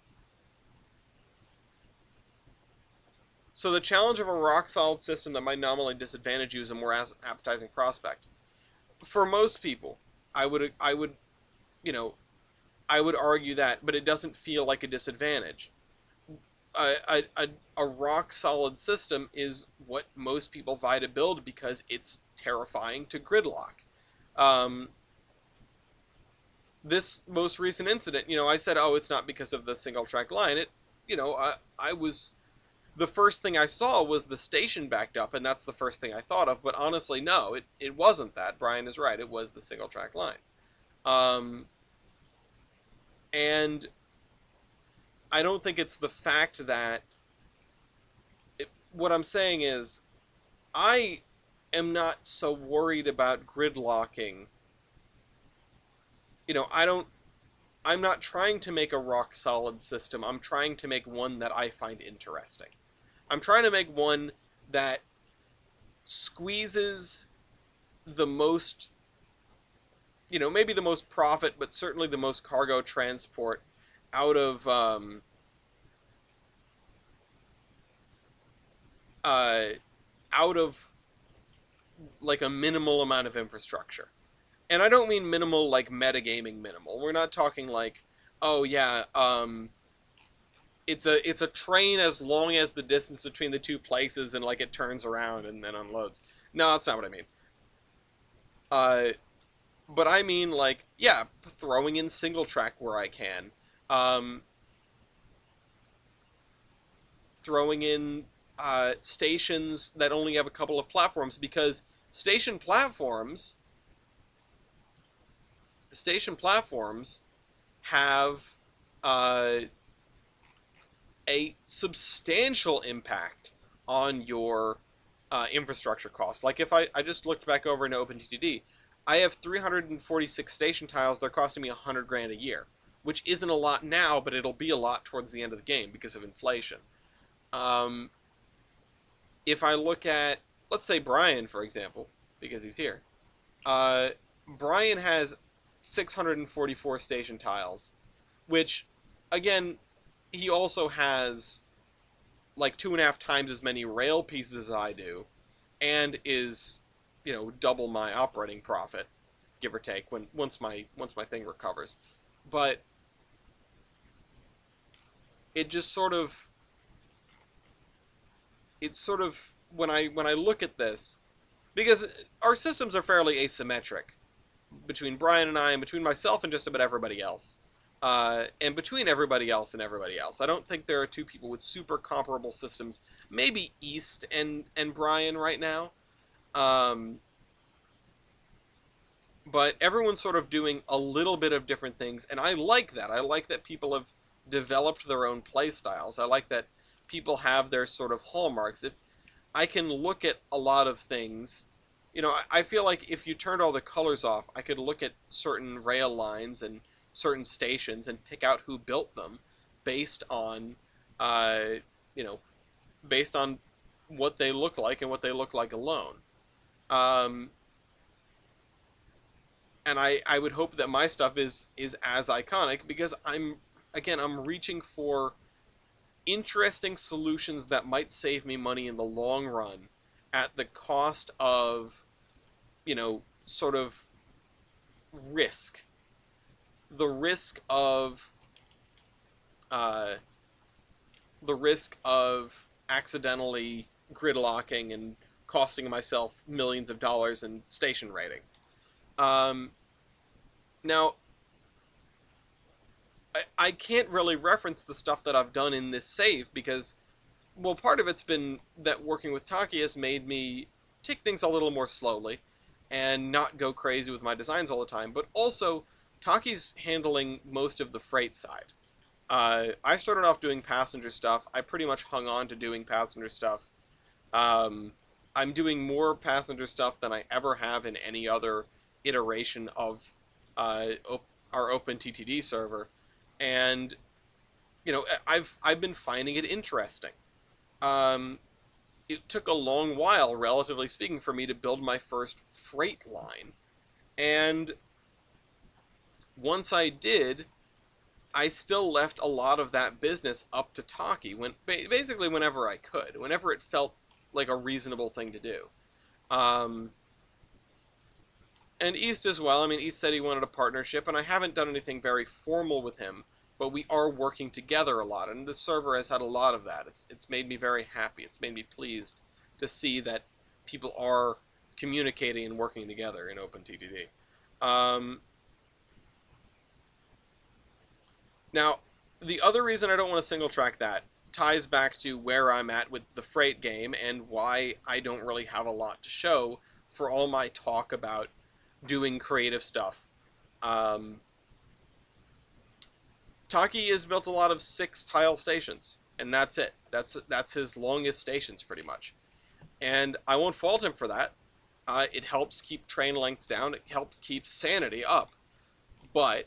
so the challenge of a rock solid system that might nominally disadvantage you is a more appetizing prospect. For most people, I would you know I would argue that, but it doesn't feel like a disadvantage. A rock solid system is what most people vie to build because it's terrifying to gridlock. Um, this most recent incident, I said, oh, it's not because of the single track line. I was the first thing I saw was the station backed up, and that's the first thing I thought of. But honestly, no, it wasn't that. Brian is right. It was the single track line. Um, and I don't think it's the fact that what I'm saying is I am not so worried about gridlocking. I'm not trying to make a rock solid system. I'm trying to make one that I find interesting. I'm trying to make one that squeezes the most, maybe the most profit, but certainly the most cargo transport out of uh, out of like a minimal amount of infrastructure. And I don't mean minimal like metagaming minimal. We're not talking like, oh yeah, it's a train as long as the distance between the two places and like it turns around and then unloads. No, that's not what I mean. Uh, but I mean like, yeah, throwing in single track where I can. Um, Throwing in stations that only have a couple of platforms, because station platforms station platforms have uh, a substantial impact on your infrastructure cost. Like if I just looked back over into OpenTTD, I have 346 station tiles. They're costing me 100 grand a year, which isn't a lot now, but it'll be a lot towards the end of the game because of inflation. Um, if I look at, let's say, Brian, for example, because he's here, uh, Brian has 644 station tiles, which, again, he also has like 2.5 times as many rail pieces as I do, and is, double my operating profit, give or take, when once my thing recovers. But it just sort of it's sort of when I look at this, because our systems are fairly asymmetric between Brian and I, and between myself and just about everybody else. And between everybody else and everybody else, I don't think there are two people with super comparable systems. Maybe East and Brian right now, um, but everyone's sort of doing a little bit of different things, and I like that. I like that people have developed their own play styles. I like that people have their sort of hallmarks. If I can look at a lot of things, I feel like if you turned all the colors off, I could look at certain rail lines and certain stations and pick out who built them based on, uh, you know, based on what they look like and what they look like alone. Um, and I would hope that my stuff is as iconic, because I'm reaching for interesting solutions that might save me money in the long run at the cost of, sort of risk. The risk of uh, the risk of accidentally gridlocking and costing myself millions of dollars in station rating. Um, Now, I can't really reference the stuff that I've done in this save because, well, part of it's been that working with Taki has made me take things a little more slowly and not go crazy with my designs all the time, but also Taki's handling most of the freight side. I started off doing passenger stuff. I pretty much hung on to doing passenger stuff. Um, I'm doing more passenger stuff than I ever have in any other iteration of uh, our OpenTTD server, and I've been finding it interesting. Um, it took a long while, relatively speaking, for me to build my first freight line, and once I did, I still left a lot of that business up to Taki basically whenever I could, whenever it felt like a reasonable thing to do. Um, and East as well. I mean, East said he wanted a partnership, and I haven't done anything very formal with him, but we are working together a lot, and the server has had a lot of that. It's made me very happy. It's made me pleased to see that people are communicating and working together in OpenTTD. Um, Now, the other reason I don't want to single track that ties back to where I'm at with the freight game and why I don't really have a lot to show for all my talk about doing creative stuff. Um, Taki has built a lot of 6 tile stations, and that's it. That's his longest stations, pretty much. And I won't fault him for that. It helps keep train lengths down. It helps keep sanity up. But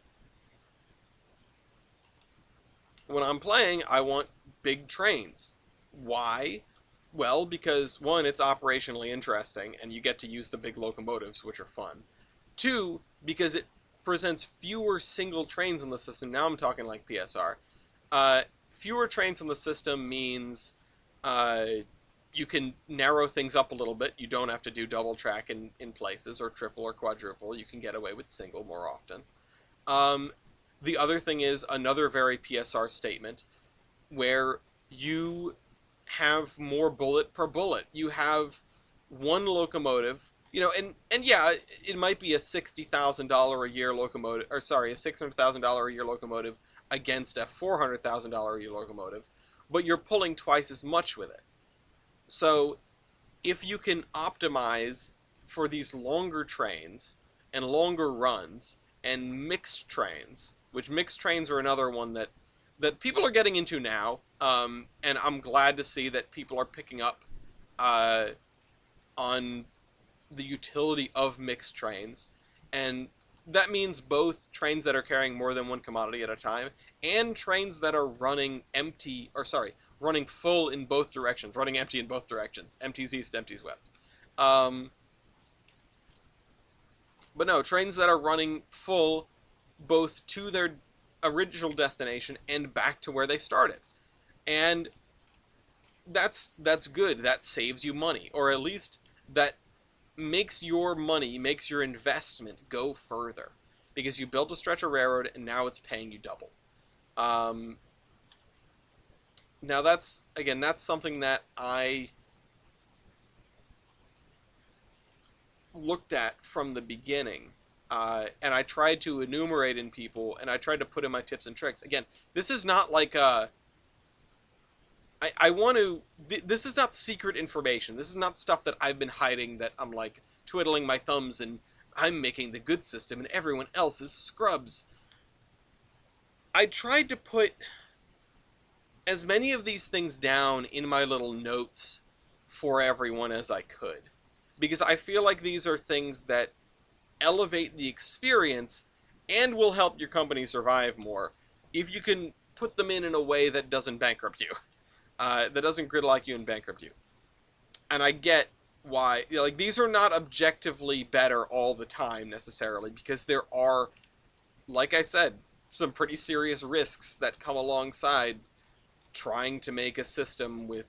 when I'm playing, I want big trains. Why? Well, because one, it's operationally interesting, and you get to use the big locomotives, which are fun. Two, because it presents fewer single trains in the system. Now I'm talking like PSR. Fewer trains in the system means uh, you can narrow things up a little bit. You don't have to do double track in places, or triple or quadruple. You can get away with single more often. Um, the other thing is another very PSR statement where you have more bullet per bullet. You have one locomotive, and yeah, it might be a $60,000 a year locomotive, or sorry, a $600,000 a year locomotive against a $400,000 a year locomotive, but you're pulling twice as much with it. So if you can optimize for these longer trains and longer runs and mixed trains, which mixed trains are another one that people are getting into now, and I'm glad to see that people are picking up uh, on the utility of mixed trains, and that means both trains that are carrying more than one commodity at a time and trains that are running empty, or sorry, running full in both directions, running empty in both directions. Empties east, empties west. Um, but no, trains that are running full both to their original destination and back to where they started. And that's good. That saves you money, or at least that makes your money, makes your investment go further, because you built a stretch of railroad and now it's paying you double. Um, Now that's something that I looked at from the beginning, and I tried to enumerate in people, and I tried to put in my tips and tricks. Again, this is not like I want to. This is not secret information. This is not stuff that I've been hiding. That I'm like twiddling my thumbs and I'm making the good system and everyone else is scrubs. I tried to put as many of these things down in my little notes for everyone as I could, because I feel like these are things that elevate the experience and will help your company survive more if you can put them in a way that doesn't bankrupt you, that doesn't gridlock you and bankrupt you. And I get why, you know, like, these are not objectively better all the time necessarily, because there are, like I said, some pretty serious risks that come alongside trying to make a system with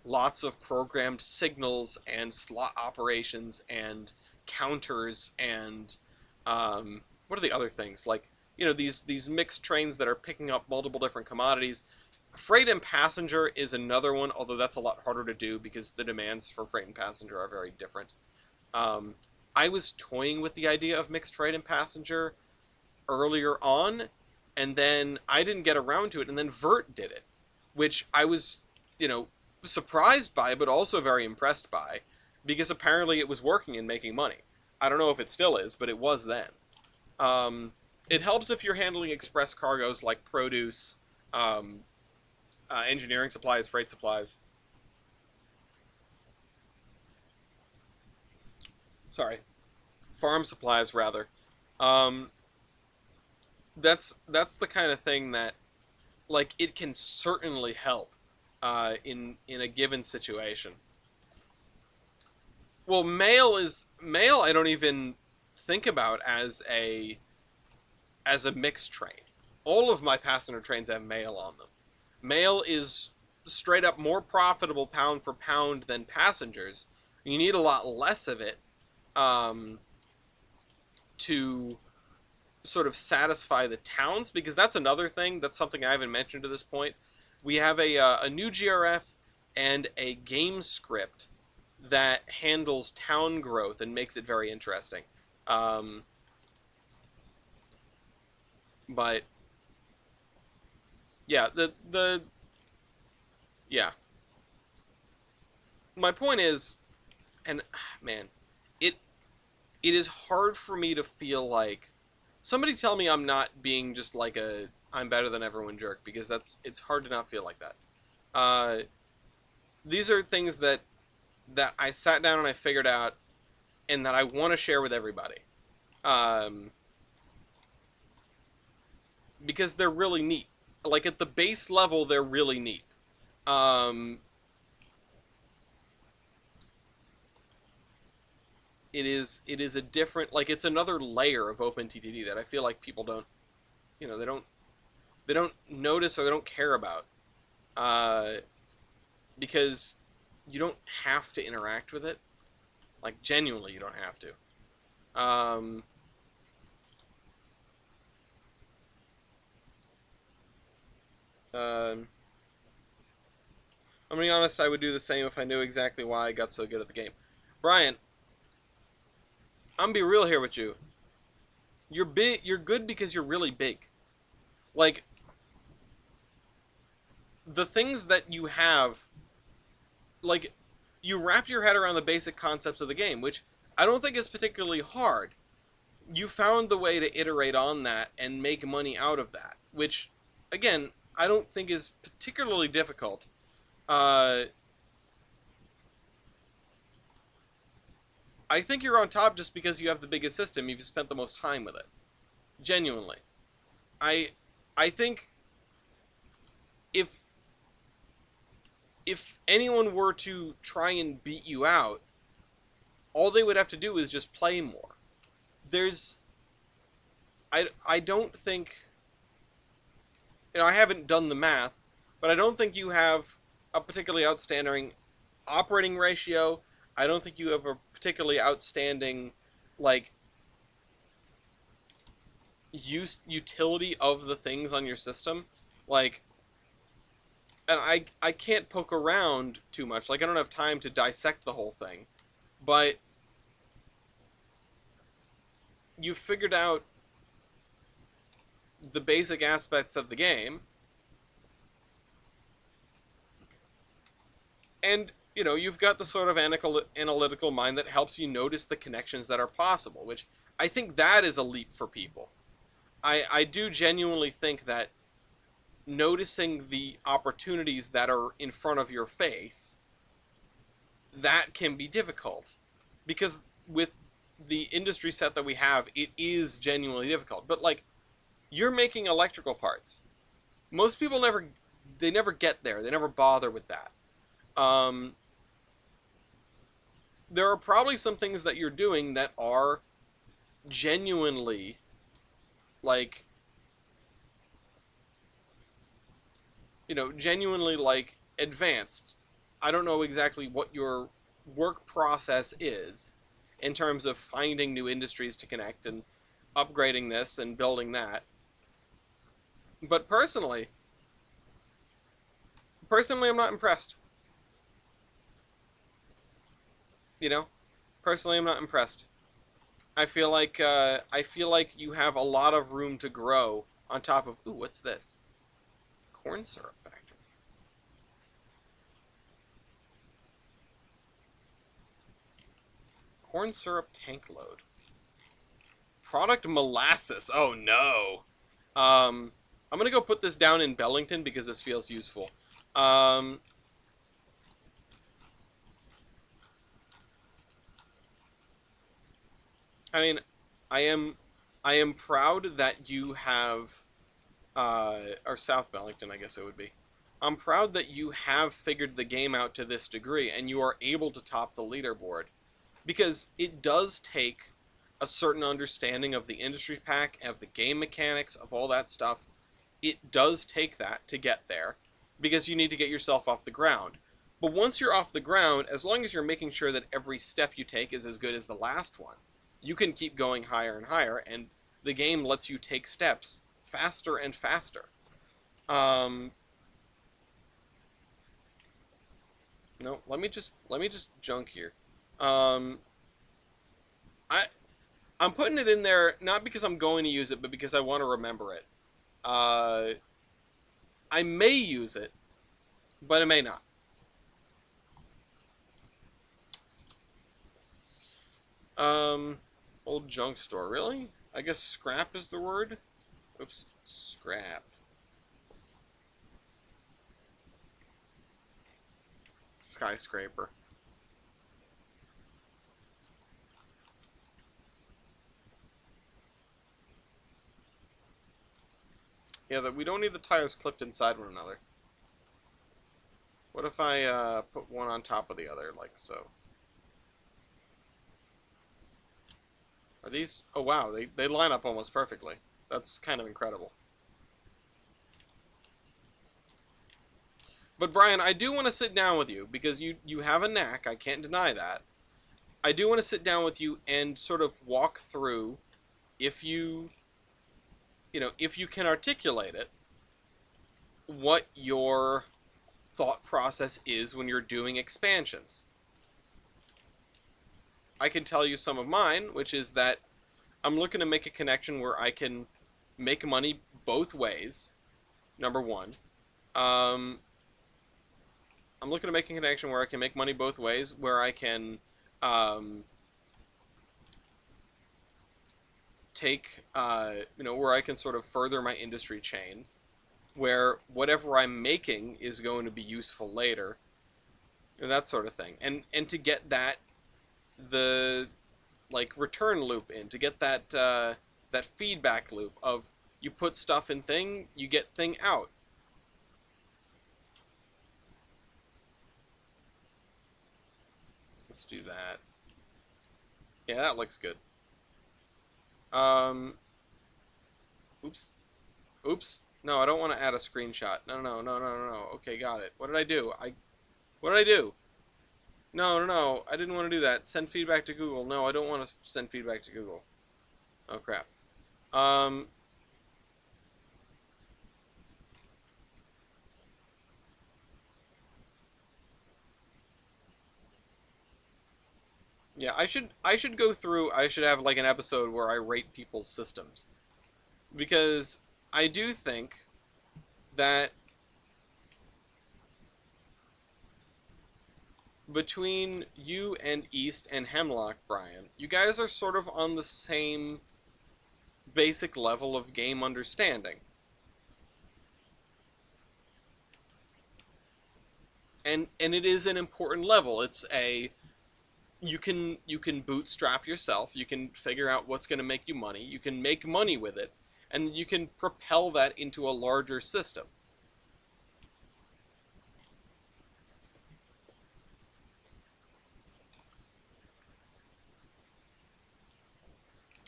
lots of programmed signals and slot operations and counters and what are the other things, like, you know, these mixed trains that are picking up multiple different commodities. Freight and passenger is another one, although that's a lot harder to do because the demands for freight and passenger are very different. um, I was toying with the idea of mixed freight and passenger earlier on, and then I didn't get around to it, and then Vert did it, which I was, you know, surprised by, but also very impressed by, because apparently it was working and making money. I don't know if it still is, but it was then. Um, it helps if you're handling express cargoes like produce, um, engineering supplies, freight supplies. Sorry, farm supplies rather. Um, that's the kind of thing that, like, it can certainly help in a given situation. Well, mail. I don't even think about as a mixed train. All of my passenger trains have mail on them. Mail is straight up more profitable pound for pound than passengers. You need a lot less of it um, to sort of satisfy the towns, because that's another thing. That's something I haven't mentioned to this point. We have a new GRF and a game script that handles town growth and makes it very interesting. Um, but yeah, the yeah. My point is, and man, it it is hard for me to feel like somebody tell me I'm not being just like a I'm better than everyone jerk, because it's hard to not feel like that. Uh, these are things that I sat down and I figured out, and that I want to share with everybody, um, because they're really neat. Like, at the base level, they're really neat. Um, it is a different, like, it's another layer of OpenTTD that I feel like people don't, you know, they don't notice or they don't care about, uh, because you don't have to interact with it. Like, genuinely, you don't have to. Um, um, I'm being honest, I would do the same if I knew exactly why I got so good at the game. Brian, I'm gonna be real here with you. You're big. You're good because you're really big. Like, the things that you have, like, you wrap your head around the basic concepts of the game, which I don't think is particularly hard. You found the way to iterate on that and make money out of that, which, again, I don't think is particularly difficult. Uh, I think you're on top just because you have the biggest system. You've spent the most time with it. Genuinely, I, I think if if anyone were to try and beat you out, all they would have to do is just play more. There's I don't think, I haven't done the math, but I don't think you have a particularly outstanding operating ratio. I don't think you have a particularly outstanding like utility of the things on your system. Like, and I can't poke around too much. Like, I don't have time to dissect the whole thing. But you figured out the basic aspects of the game, and you've got the sort of analytical mind that helps you notice the connections that are possible, which I think that is a leap for people. I do genuinely think that noticing the opportunities that are in front of your face, that can be difficult, because with the industry set that we have, it is genuinely difficult. But like, you're making electrical parts. Most people never get there. They never bother with that. There are probably some things that you're doing that are genuinely like genuinely like advanced. I don't know exactly what your work process is in terms of finding new industries to connect and upgrading this and building that. But personally, I'm not impressed. You know, personally, I'm not impressed. I feel like you have a lot of room to grow on top of. Ooh, what's this? Corn syrup factory. Corn syrup tank load. Product molasses. Oh no. I'm gonna go put this down in Bellington because this feels useful. Um, I mean, I am, I am proud that you have, or South Bellington, I guess it would be. I'm proud that you have figured the game out to this degree and you are able to top the leaderboard, because it does take a certain understanding of the industry pack, of the game mechanics, of all that stuff. It does take that to get there, because you need to get yourself off the ground. But once you're off the ground, as long as you're making sure that every step you take is as good as the last one, you can keep going higher and higher, and the game lets you take steps faster and faster. Um, no, let me just junk here. Um, I I'm putting it in there not because I'm going to use it, but because I want to remember it. Uh, I may use it, but I may not. Um, Old junk store, really? I guess scrap is the word. Oops, scrap. Skyscraper. Yeah, that we don't need the tires clipped inside one another. What if I put one on top of the other, like so? Are these? Oh wow, they line up almost perfectly. That's kind of incredible. But Brian, I do want to sit down with you because you have a knack. I can't deny that. I do want to sit down with you and sort of walk through, if if you can articulate it, what your thought process is when you're doing expansions. I can tell you some of mine, which is that I'm looking to make a connection where I can make money both ways. Number one, um, I'm looking to make a connection where I can make money both ways, where I can um, take, where I can sort of further my industry chain, where whatever I'm making is going to be useful later, that sort of thing. And to get the like return loop in, to get that feedback loop of, you put stuff in thing, you get thing out. Let's do that. Yeah, that looks good. Oops. Oops. No, I don't want to add a screenshot. No, no, no, no, no, no. Okay, got it. What did I do? What did I do? No, no, no. I didn't want to do that. Send feedback to Google. No, I don't want to send feedback to Google. Oh, crap. Yeah, I should go through. I should have like an episode where I rate people's systems, because I do think that between you and East and Hemlock, Brian, you guys are sort of on the same basic level of game understanding. And it is an important level. It's a you can bootstrap yourself, you can figure out what's going to make you money, you can make money with it, and you can propel that into a larger system.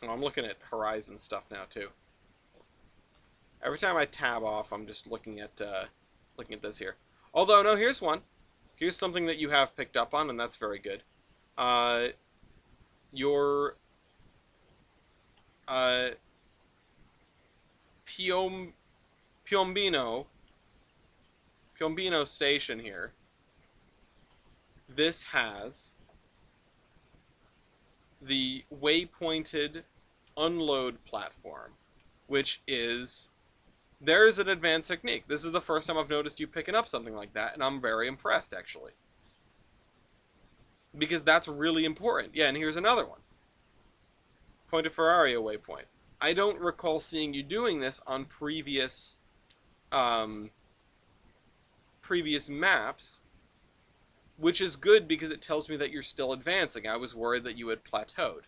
Oh, I'm looking at Horizon stuff now too. Every time I tab off, I'm just looking at this here. Although no, here's one. Here's something that you have picked up on, and that's very good. Uh, your uh, Piom, Piombino station here. This has the waypointed unload platform, which is there's an advanced technique. This is the first time I've noticed you picking up something like that, and I'm very impressed, actually. Because that's really important. Yeah, and here's another one. Point of Ferrario waypoint. I don't recall seeing you doing this on previous maps, which is good because it tells me that you're still advancing. I was worried that you had plateaued.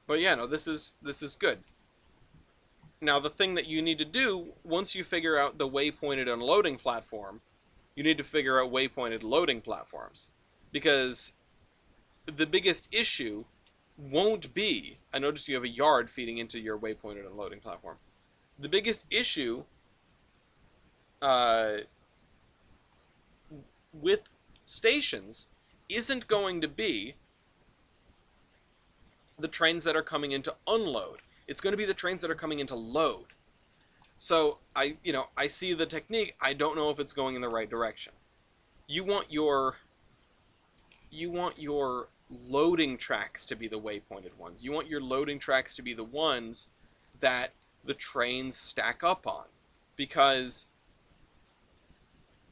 But yeah, no, this is good. Now, the thing that you need to do, once you figure out the waypointed unloading platform, you need to figure out waypointed loading platforms. Because the biggest issue won't be, I noticed you have a yard feeding into your waypointed unloading platform. The biggest issue with stations isn't going to be the trains that are coming in to unload. It's going to be the trains that are coming in to load. So I see the technique. I don't know if it's going in the right direction. You want your loading tracks to be the waypointed ones. You want your loading tracks to be the ones that the trains stack up on, because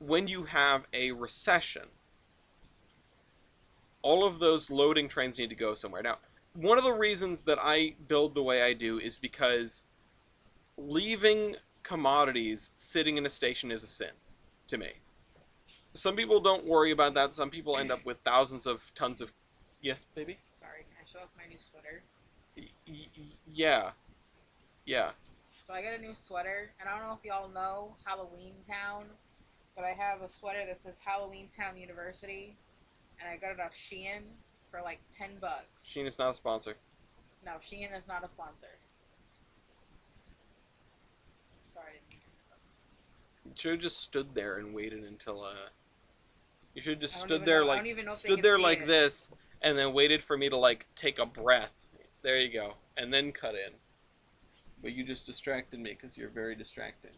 when you have a recession, all of those loading trains need to go somewhere. Now, one of the reasons that I build the way I do is because leaving commodities sitting in a station is a sin to me. Some people don't worry about that. Some people end up with thousands of tons of... Yes, baby? Sorry, can I show off my new sweater? Yeah. Yeah. So I got a new sweater, and I don't know if y'all know Halloween Town, but I have a sweater that says Halloween Town University, and I got it off Shein for like $10. Shein is not a sponsor. No, Shein is not a sponsor. Sorry. You should have just stood there and waited until you should have just I don't stood even there know- I like don't even know if they stood can there see like it. this and then waited for me to like take a breath. There you go. And then cut in. But you just distracted me because you're very distracting.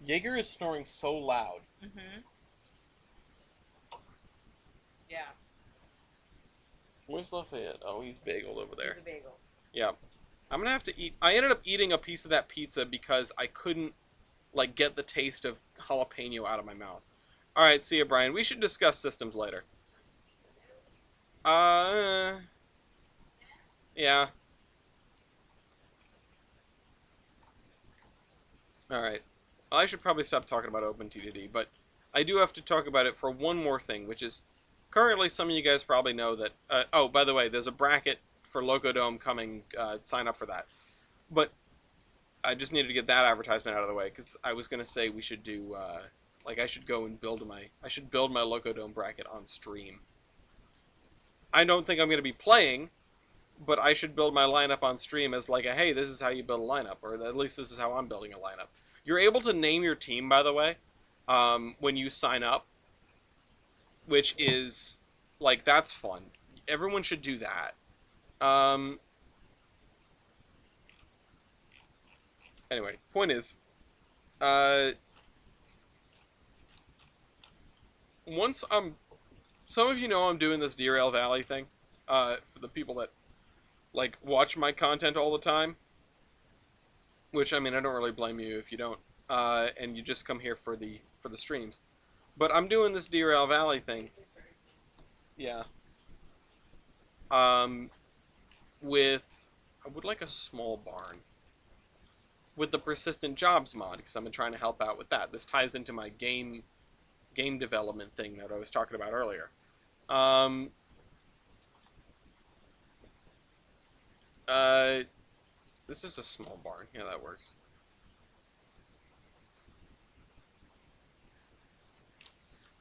Jaeger is snoring so loud. Mm-hmm. Yeah, Where's Lafayette? Oh, he's bageled over there. it's a bagel. Yeah. I'm gonna have to eat. I ended up eating a piece of that pizza because I couldn't like get the taste of jalapeno out of my mouth. All right, see you, Brian. We should discuss systems later. Yeah. All right. I should probably stop talking about OpenTDD, but I do have to talk about it for one more thing, which is currently some of you guys probably know that. Oh, by the way, there's a bracket for Locodome coming. Sign up for that. But I just needed to get that advertisement out of the way because I was gonna say we should do like I should go and I should build my Locodome bracket on stream. I don't think I'm gonna be playing, but I should build my lineup on stream as like a hey, this is how you build a lineup, or at least this is how I'm building a lineup. You're able to name your team, by the way, when you sign up, which is like that's fun. Everyone should do that. Um, anyway, point is, uh, once I'm, some of you know I'm doing this Derail Valley thing. For the people that like watch my content all the time, which I mean I don't really blame you if you don't, and you just come here for the streams. But I'm doing this Derail Valley thing. Yeah. Um, with I would like a small barn with the persistent jobs mod because I'm trying to help out with that. This ties into my game development thing that I was talking about earlier. Um, uh, this is a small barn. Yeah, that works.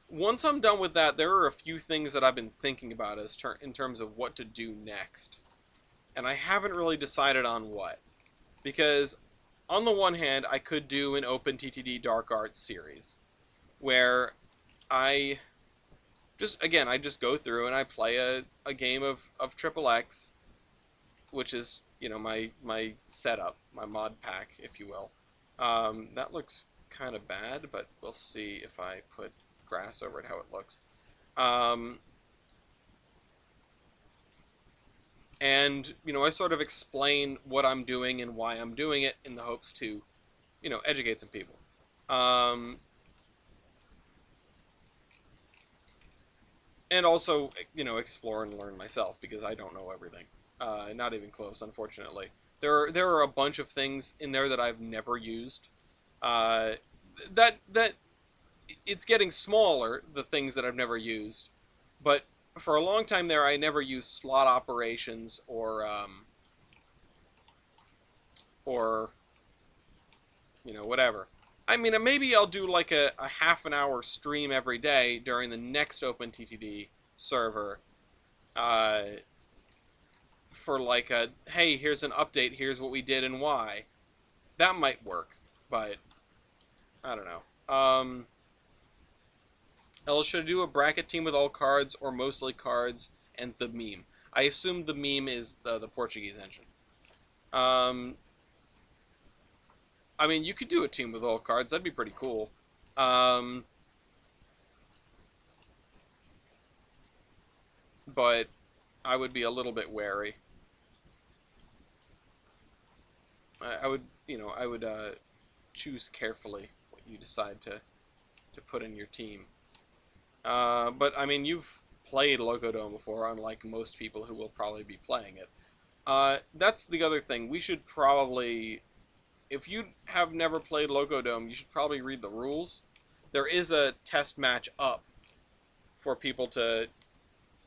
Once I'm done with that, there are a few things that I've been thinking about in terms of what to do next. And I haven't really decided on what. Because on the one hand, I could do an open TTD Dark Arts series where I I just go through and I play a game of Triple X, which is, you know, my setup, my mod pack, if you will. That looks kind of bad, but we'll see if I put grass over it how it looks. Um, and you know, I sort of explain what I'm doing and why I'm doing it in the hopes to, you know, educate some people. Um, and also, you know, explore and learn myself because I don't know everything. Not even close, unfortunately. There are a bunch of things in there that I've never used. Uh, that it's getting smaller, the things that I've never used, but for a long time there, I never used slot operations or you know, whatever. I mean, maybe I'll do like a half an hour stream every day during the next OpenTTD server, uh, for like a hey, here's an update, here's what we did and why. That might work, but I don't know. Else should I do a bracket team with all cards or mostly cards and the meme? I assume the meme is the Portuguese engine. Um, I mean, you could do a team with all cards. That'd be pretty cool. Um, but I would be a little bit wary. I would, you know, I would choose carefully what you decide to put in your team. But I mean, you've played Locodome before, unlike most people who will probably be playing it. That's the other thing. We should probably, if you have never played Locodome, you should probably read the rules. There is a test match up for people to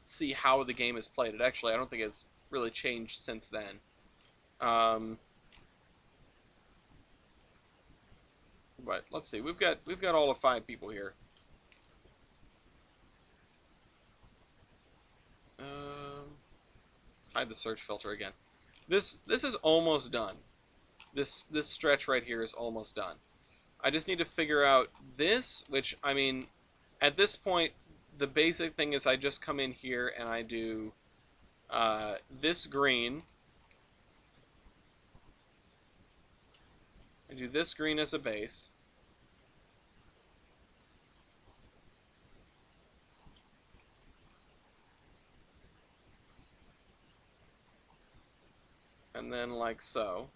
see how the game is played. It actually, I don't think it's really changed since then. Um, but let's see. We've got all of 5 people here. Hide the search filter again. This is almost done. This stretch right here is almost done. I just need to figure out this, which I mean, at this point, the basic thing is I just come in here and I do this green. I do this green as a base. And then like so.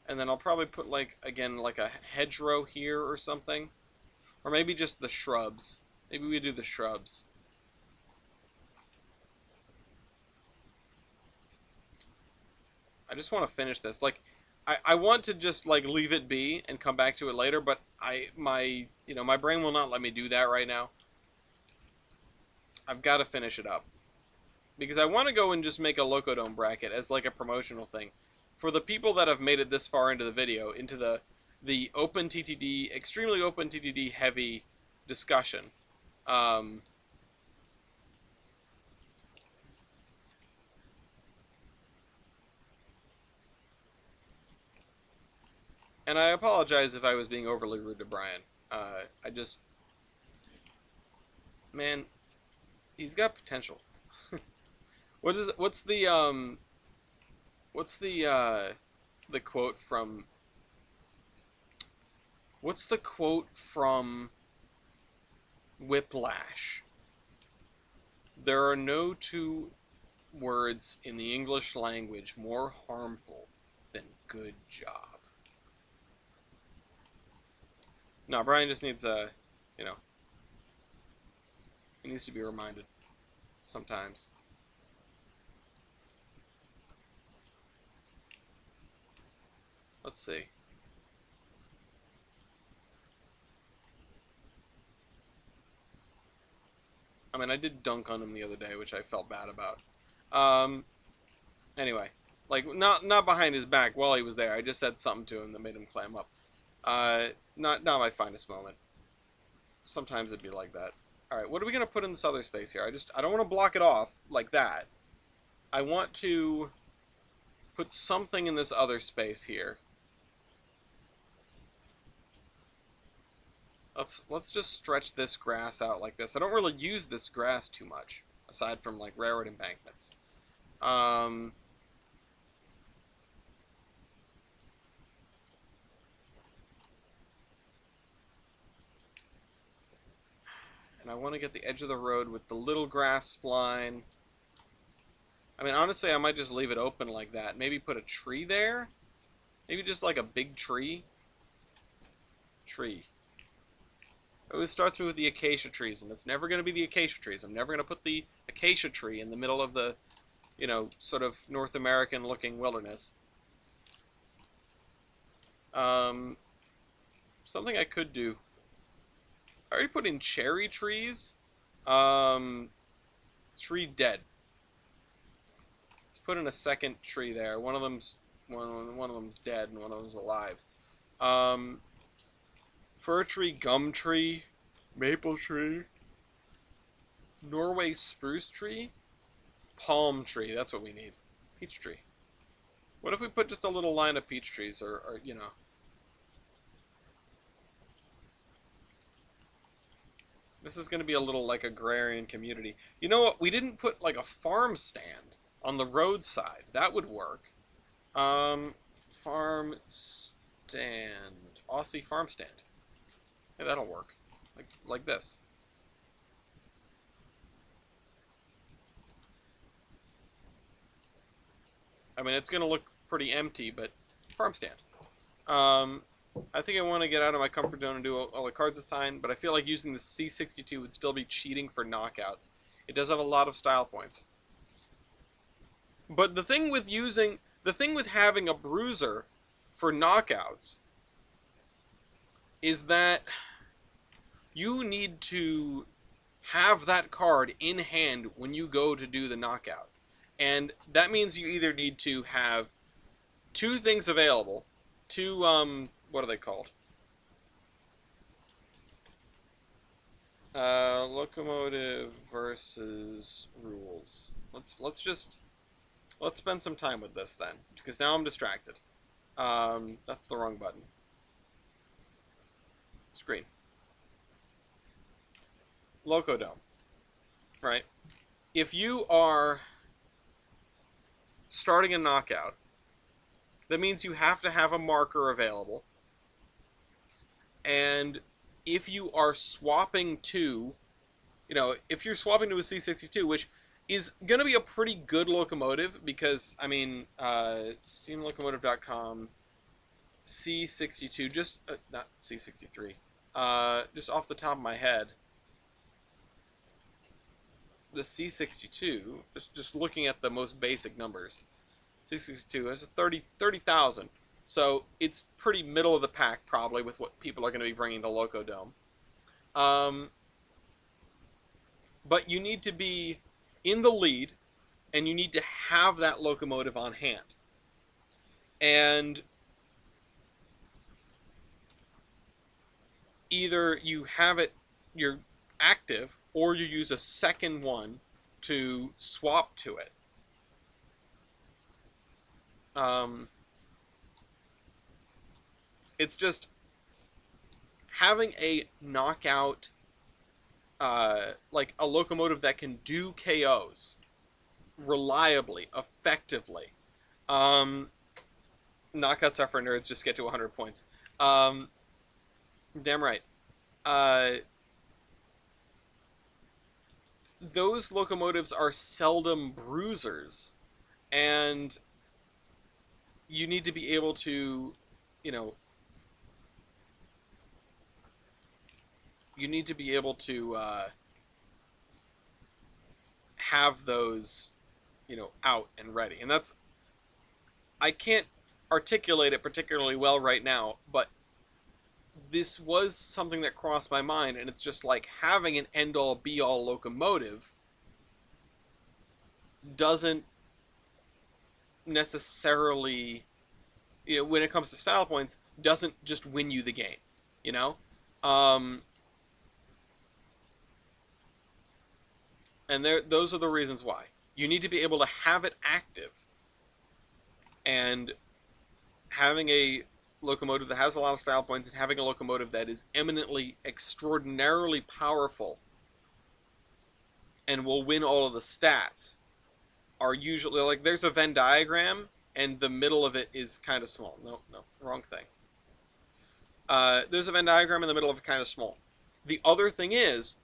And then I'll probably put like, again, like a hedgerow here or something. Or maybe just the shrubs. Maybe we do the shrubs. I just want to finish this. Like, I want to just like leave it be and come back to it later, but my brain will not let me do that right now. I've got to finish it up because I want to go and just make a Locodome bracket as like a promotional thing. for the people that have made it this far into the video, into the open TTD, extremely open TTD heavy discussion. Um, and I apologize if I was being overly rude to Brian. I just, man, he's got potential. What's the quote from Whiplash? There are no two words in the English language more harmful than good job. No, Brian just needs you know, he needs to be reminded sometimes. Let's see. I mean, I did dunk on him the other day, which I felt bad about. Um, anyway, like not behind his back while he was there. I just said something to him that made him clam up. Not my finest moment. Sometimes it'd be like that. All right, what are we gonna put in this other space here? I don't want to block it off like that. I want to put something in this other space here. Let's just stretch this grass out like this. I don't really use this grass too much, aside from like railroad embankments. And I want to get the edge of the road with the little grass spline. I mean, honestly, I might just leave it open like that. Maybe put a tree there. Maybe just like a big tree. Tree. I always start through with the acacia trees, and it's never going to be the acacia trees. I'm never going to put the acacia tree in the middle of the, sort of North American-looking wilderness. Something I could do. I already put in cherry trees. Tree dead. Let's put in a second tree there. One of them's dead, and one of them's alive. Fir tree, gum tree, maple tree, Norway spruce tree, palm tree. That's what we need. Peach tree. What if we put just a little line of peach trees, or This is going to be a little like agrarian community. You know what? We didn't put like a farm stand on the roadside. That would work. Farm stand. Aussie farm stand. Yeah, that'll work. Like this. I mean, it's going to look pretty empty, but farm stand. I think I want to get out of my comfort zone and do all the cards this time, but I feel like using the C62 would still be cheating for knockouts. It does have a lot of style points. But the thing with having a bruiser for knockouts is that you need to have that card in hand when you go to do the knockout. And that means you either need to have two things available, two, what are they called? Locomotive versus rules. Let's spend some time with this then, because now I'm distracted. That's the wrong button. Screen. Locodome. Right? If you are starting a knockout, that means you have to have a marker available. And if you are swapping to, if you're swapping to a C62, which is going to be a pretty good locomotive, because, I mean, steamlocomotive.com, C62, just, not C63, just off the top of my head, the C62, just looking at the most basic numbers, C62 is 30,000. So it's pretty middle of the pack, probably, with what people are going to be bringing to Locodome. But you need to be in the lead, and you need to have that locomotive on hand. And either you have it, you're active, or you use a second one to swap to it. Um, it's just having a knockout, like a locomotive that can do KOs reliably, effectively. Um, Knockouts are for nerds. Just get to 100 points. Um, damn right. Uh, those locomotives are seldom bruisers, and you need to be able to, you know, you need to be able to have those, out and ready. And that's, I can't articulate it particularly well right now, but this was something that crossed my mind, and it's just like having an end all be all locomotive doesn't necessarily, when it comes to style points, doesn't just win you the game, you know? Um, and those are the reasons why. You need to be able to have it active, and having a locomotive that has a lot of style points and having a locomotive that is eminently, extraordinarily powerful and will win all of the stats are usually like there's a Venn diagram and the middle of it is kind of small. No, no, wrong thing. There's a Venn diagram in the middle of it kind of small. The other thing is,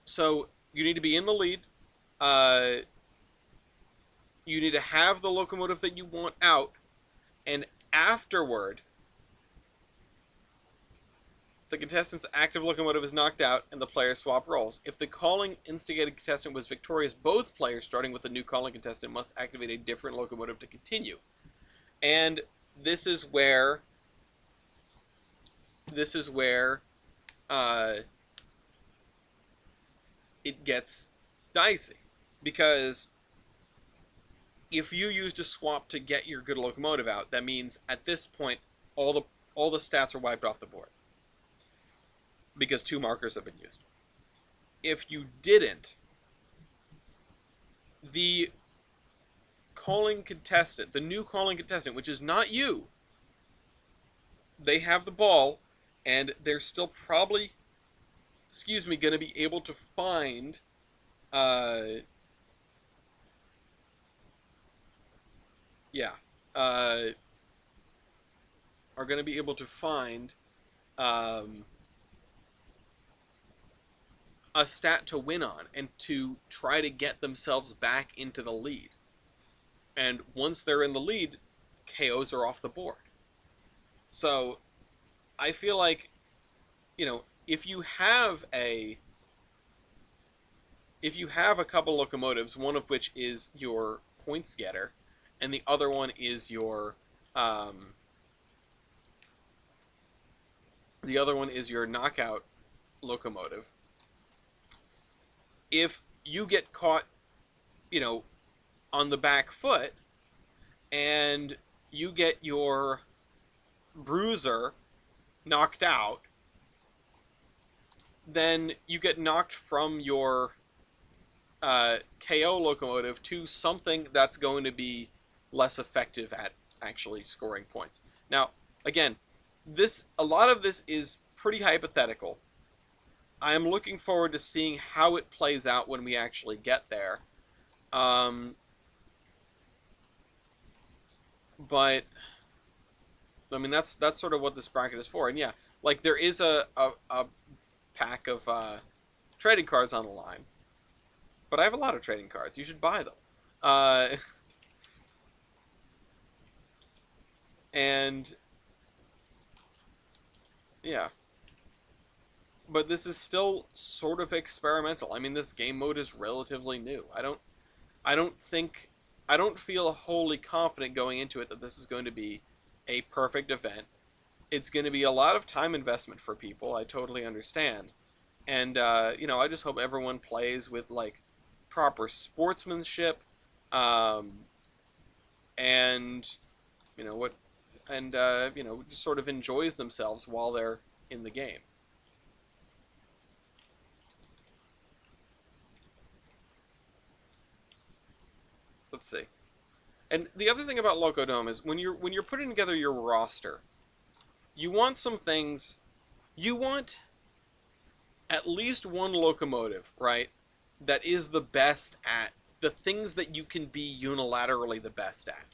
so you need to be in the lead. Uh, you need to have the locomotive that you want out, and afterward, the contestant's active locomotive is knocked out and the players swap roles. If the calling instigated contestant was victorious, both players, starting with the new calling contestant, must activate a different locomotive to continue. And this is where uh, it gets dicey, because if you used a swap to get your good locomotive out, that means at this point all the stats are wiped off the board because 2 markers have been used. If you didn't, the new calling contestant, which is not you, they have the ball, and they're still probably, going to be able to find, uh, yeah, uh, are going to be able to find, um, a stat to win on and to try to get themselves back into the lead. And once they're in the lead, KOs are off the board. So I feel like, if you have a couple locomotives, one of which is your points getter, and the other one is your knockout locomotive. If you get caught, on the back foot, and you get your bruiser knocked out, then you get knocked from your KO locomotive to something that's going to be less effective at actually scoring points. Now, again, a lot of this is pretty hypothetical. I am looking forward to seeing how it plays out when we actually get there. But I mean, that's sort of what this bracket is for. And yeah, like there is a pack of trading cards on the line, but I have a lot of trading cards. You should buy them. And yeah, but this is still sort of experimental. I mean, this game mode is relatively new. I don't think, I don't feel wholly confident going into it that this is going to be a perfect event. It's going to be a lot of time investment for people. I totally understand. And, I just hope everyone plays with, like, proper sportsmanship, and, You know what, and just sort of enjoys themselves while they're in the game. Let's see. And the other thing about Locodome is when you're putting together your roster, you want some things. You want at least one locomotive, right? That is the best at the things that you can be unilaterally the best at.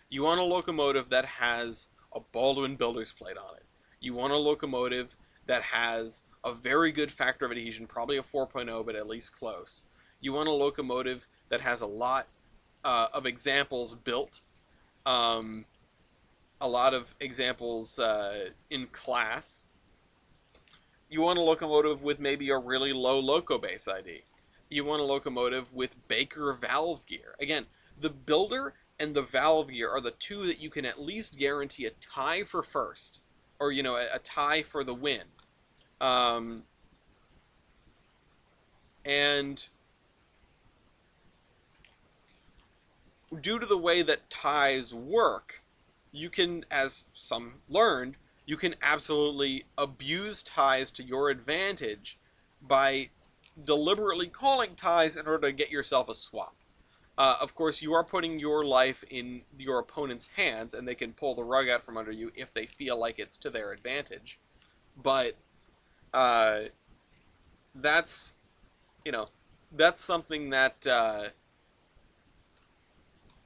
You want a locomotive that has a Baldwin builder's plate on it. You want a locomotive that has a very good factor of adhesion, probably a 4.0, but at least close. You want a locomotive that has a lot of examples built, um, a lot of examples in class. You want a locomotive with maybe a really low loco base ID. You want a locomotive with Baker valve gear. Again, the builder and the valve gear are the two that you can at least guarantee a tie for first, or a tie for the win. Um, and due to the way that ties work, you can, as some learned, you can absolutely abuse ties to your advantage by deliberately calling ties in order to get yourself a swap. Of course, you are putting your life in your opponent's hands, and they can pull the rug out from under you if they feel like it's to their advantage. But uh, that's you know that's something that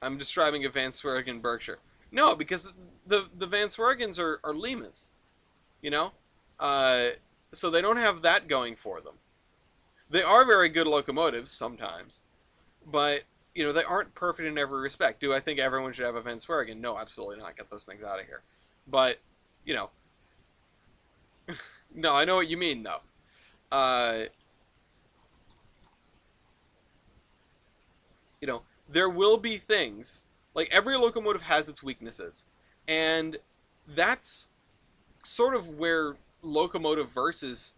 I'm describing a Van Swearigan Berkshire. No, because the Van Swearigans are Limas, you know, uh, so they don't have that going for them. They are very good locomotives sometimes, but they aren't perfect in every respect. Do I think everyone should have a Van Swearigan? No, absolutely not. Get those things out of here. But you know, no, I know what you mean though. Uh, there will be things like every locomotive has its weaknesses, and that's sort of where locomotive versus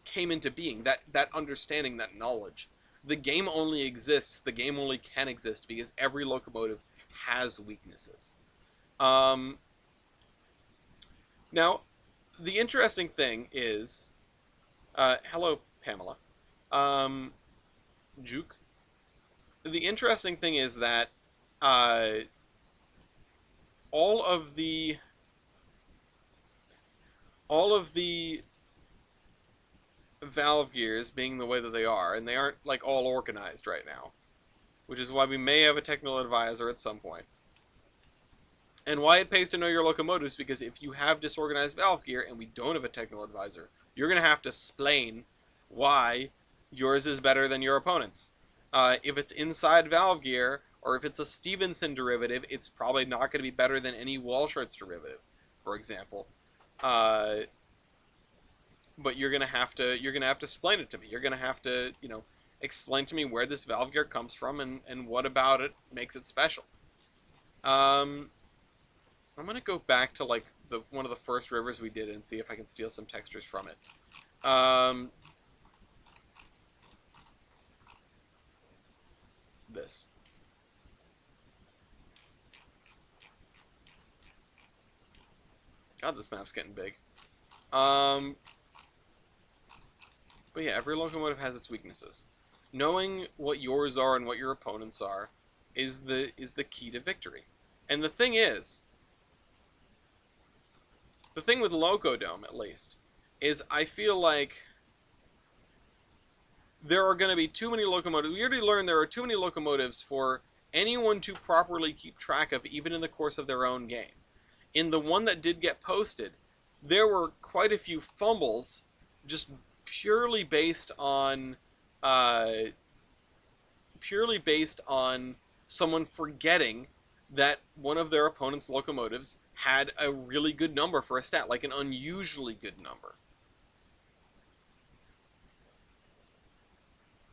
came into being. That understanding, that knowledge. The game only exists. The game only can exist because every locomotive has weaknesses. Um, Now, the interesting thing is, hello, Pamela. Um, Juke. The interesting thing is that uh, all of the all of the valve gears being the way that they are, and they aren't like all organized right now, which is why we may have a technical advisor at some point. And why it pays to know your locomotives, because if you have disorganized valve gear and we don't have a technical advisor, you're going to have to explain why yours is better than your opponent's. If it's inside valve gear, or if it's a Stevenson derivative, it's probably not going to be better than any Walschaerts derivative, for example. Uh, but you're gonna have to explain it to me. You're gonna have to explain to me where this valve gear comes from and what about it makes it special. Um, I'm gonna go back to like the one of the first rivers we did and see if I can steal some textures from it. This. God, this map's getting big. Um, but yeah, every locomotive has its weaknesses. Knowing what yours are and what your opponents are is the key to victory. And the thing with Locodome at least is I feel like there are going to be too many locomotives. We already learned there are too many locomotives for anyone to properly keep track of, even in the course of their own game. In the one that did get posted, there were quite a few fumbles, just purely based on, uh, purely based on someone forgetting that one of their opponent's locomotives had a really good number for a stat, like an unusually good number.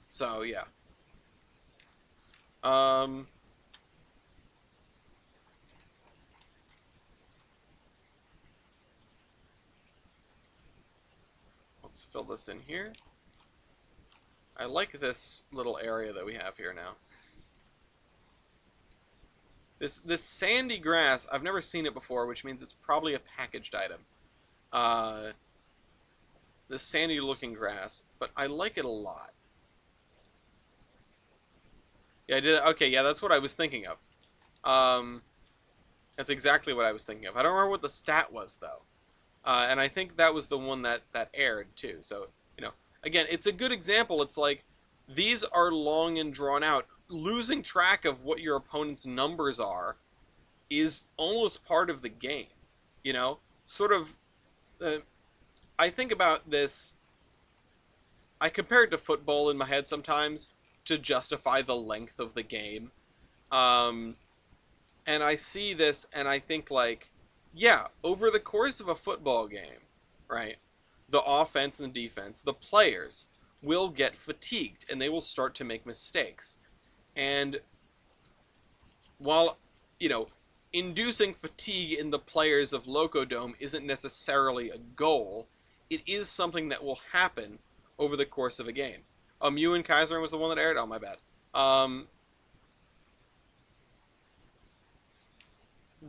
So yeah. Um, let's fill this in here. I like this little area that we have here now. This sandy grass, I've never seen it before, which means it's probably a packaged item. Uh, this sandy looking grass, but I like it a lot. Yeah, I did. Okay, yeah, that's what I was thinking of. Um, that's exactly what I was thinking of. I don't remember what the stat was though, and I think that was the one that aired too. So again, it's a good example. It's like these are long and drawn out. Losing track of what your opponent's numbers are is almost part of the game. You know, sort of. Uh, I think about this. I compare it to football in my head sometimes to justify the length of the game. Um, and I see this and I think like, yeah, over the course of a football game, right? The offense and defense, the players will get fatigued and they will start to make mistakes. And while, you know, inducing fatigue in the players of Locodome isn't necessarily a goal, it is something that will happen over the course of a game. Mew and Kaiser was the one that aired? Oh, my bad.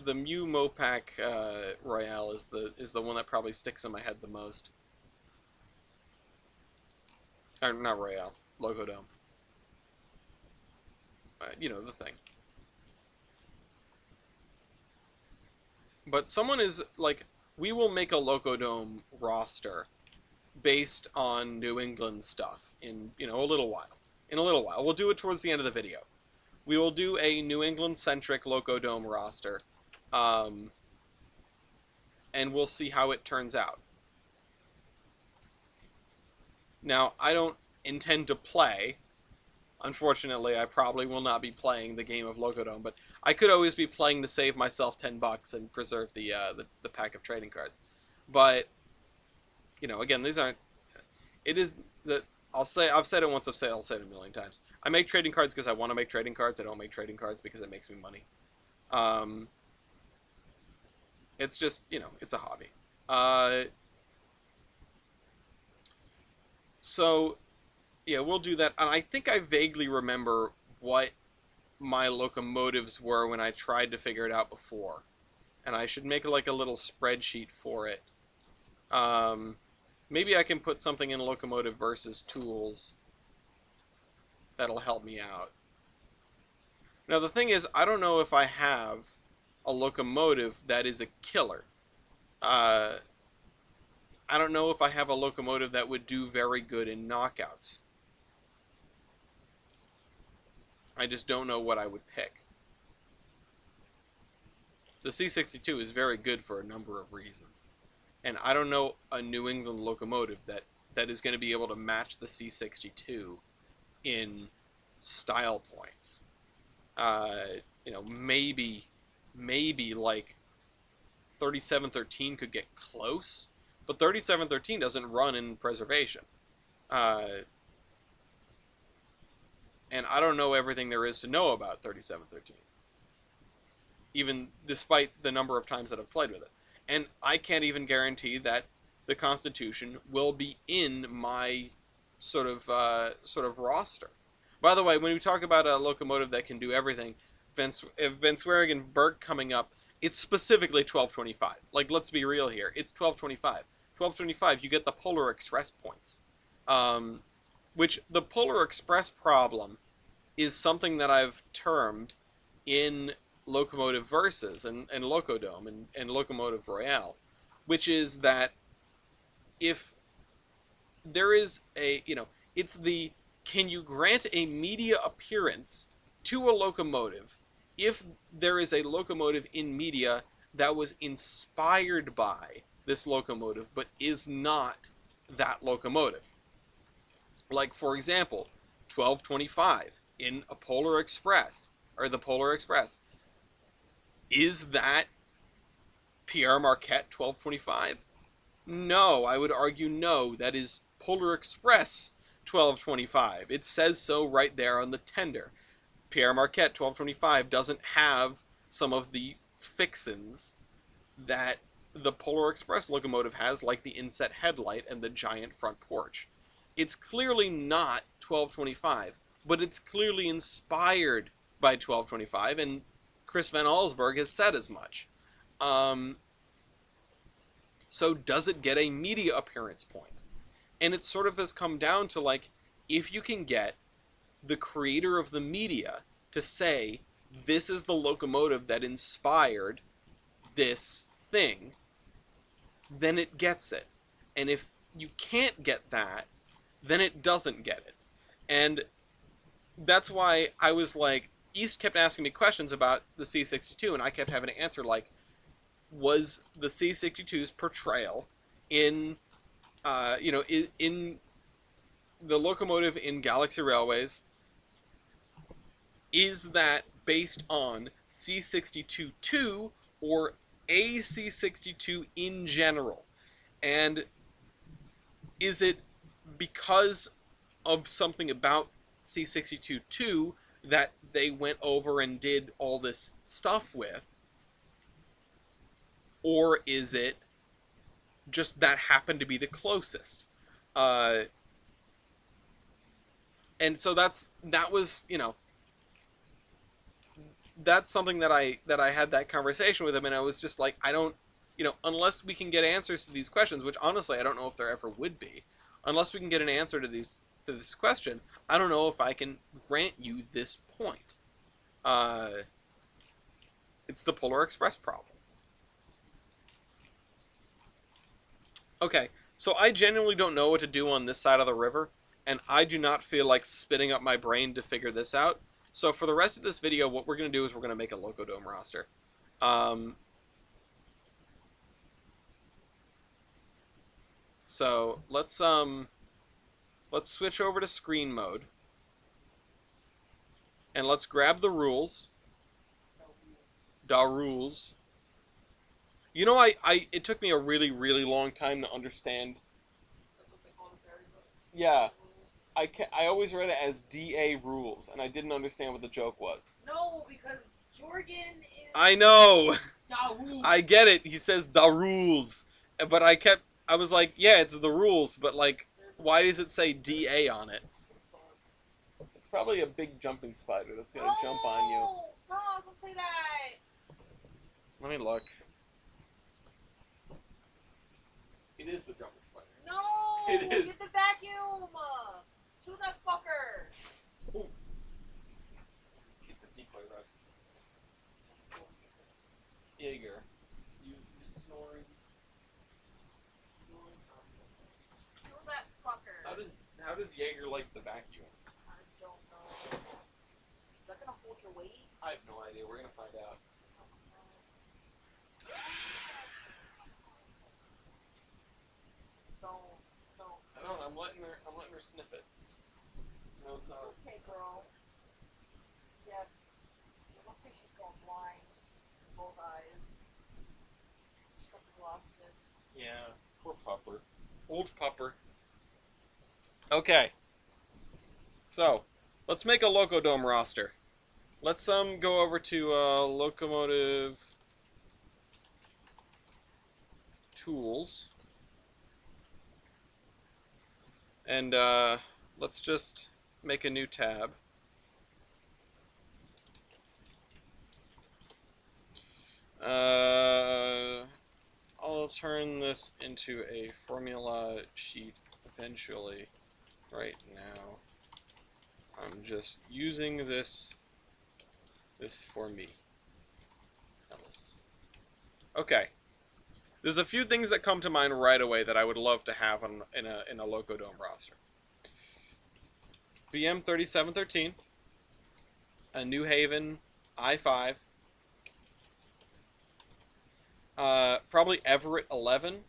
The Mew Mopac Royale is the one that probably sticks in my head the most. Or not Royale, Locodome. You know, the thing. But someone is like, we will make a Locodome roster based on New England stuff in a little while. In a little while, we'll do it towards the end of the video. We will do a New England-centric Locodome roster, and we'll see how it turns out. Now, I don't intend to play. Unfortunately, I probably will not be playing the game of Locodome, but I could always be playing to save myself $10 and preserve the pack of trading cards. But again, these aren't. It is the. I've said it once. I'll say it a million times. I make trading cards because I want to make trading cards. I don't make trading cards because it makes me money. It's just it's a hobby. So yeah, we'll do that. And I think I vaguely remember what my locomotives were when I tried to figure it out before, and I should make like a little spreadsheet for it. Maybe I can put something in locomotive versus tools that'll help me out. Now the thing is, I don't know if I have a locomotive that is a killer. I don't know if I have a locomotive that would do very good in knockouts. I just don't know what I would pick. The C62 is very good for a number of reasons. And I don't know a New England locomotive that is going to be able to match the C62 in style points. Maybe like 3713 could get close, but 3713 doesn't run in preservation. And I don't know everything there is to know about 3713, even despite the number of times that I've played with it. And I can't even guarantee that the Constitution will be in my sort of roster. By the way, when we talk about a locomotive that can do everything, Vanswerig and Burke coming up, it's specifically 1225. Like, let's be real here. It's 1225. 1225, you get the Polar Express points. Which the Polar Express problem is something that I've termed in Locomotive Versus and Locodome and Locomotive Royale, which is that if there is it's the, can you grant a media appearance to a locomotive if there is a locomotive in media that was inspired by this locomotive but is not that locomotive. Like, for example, 1225 in a Polar Express, or the Polar Express. Is that Pierre Marquette 1225? No, I would argue no. That is Polar Express 1225. It says so right there on the tender. Pierre Marquette 1225 doesn't have some of the fixins that the Polar Express locomotive has, like the inset headlight and the giant front porch. It's clearly not 1225, but it's clearly inspired by 1225, and Chris Van Allsburg has said as much. So does it get a media appearance point? And it sort of has come down to, like, if you can get the creator of the media to say, this is the locomotive that inspired this thing, then it gets it. And if you can't get that, then it doesn't get it. And that's why I was like, East kept asking me questions about the C-62, and I kept having to answer, like, was the C-62's portrayal in, in the locomotive in Galaxy Railways, is that based on C-62-2 or a C-62 in general? And is it because of something about C-62-2 that they went over and did all this stuff with? Or is it just that happened to be the closest? And so that was, that's something that I had that conversation with him, and I was just like, I don't, unless we can get answers to these questions, which honestly I don't know if there ever would be, unless we can get an answer to this question, I don't know if I can grant you this point. It's the Polar Express problem. Okay, so I genuinely don't know what to do on this side of the river, and I do not feel like spinning up my brain to figure this out. So for the rest of this video, what we're going to do is we're going to make a Locodome roster. So let's switch over to screen mode, and let's grab the rules. Da rules. You know, it took me a really, really long time to understand. That's what they call the fairy book. Yeah, I always read it as DA rules, and I didn't understand what the joke was. No, because Jorgen is. I know. Da rules. I get it. He says the rules, but I was like, yeah, it's the rules, but like, why does it say DA on it? It's probably a big jumping spider that's gonna jump on you. Stop! Don't say that. Let me look. It is the jumping spider. No! It is. Get the vacuum! Shoot that fucker! Ooh. Just keep the decoy rod. Jaeger. You snoring. Shoot that fucker. How does Jaeger like the vacuum? I don't know. Is that gonna hold your weight? I have no idea. We're gonna find out. Don't. I don't. I'm letting her sniff it. No, it's not. It's okay, girl. Yeah. It looks like she's going blind. Both eyes. She's got the glossiness. Yeah. Poor pupper. Old pupper. Okay. So, let's make a Locodome roster. Let's go over to locomotive tools. And let's just make a new tab. I'll turn this into a formula sheet eventually. Right now, I'm just using this for me. Ellis. Okay. There's a few things that come to mind right away that I would love to have in a Locodome roster. BM 3713, a New Haven I-5, probably Everett 11.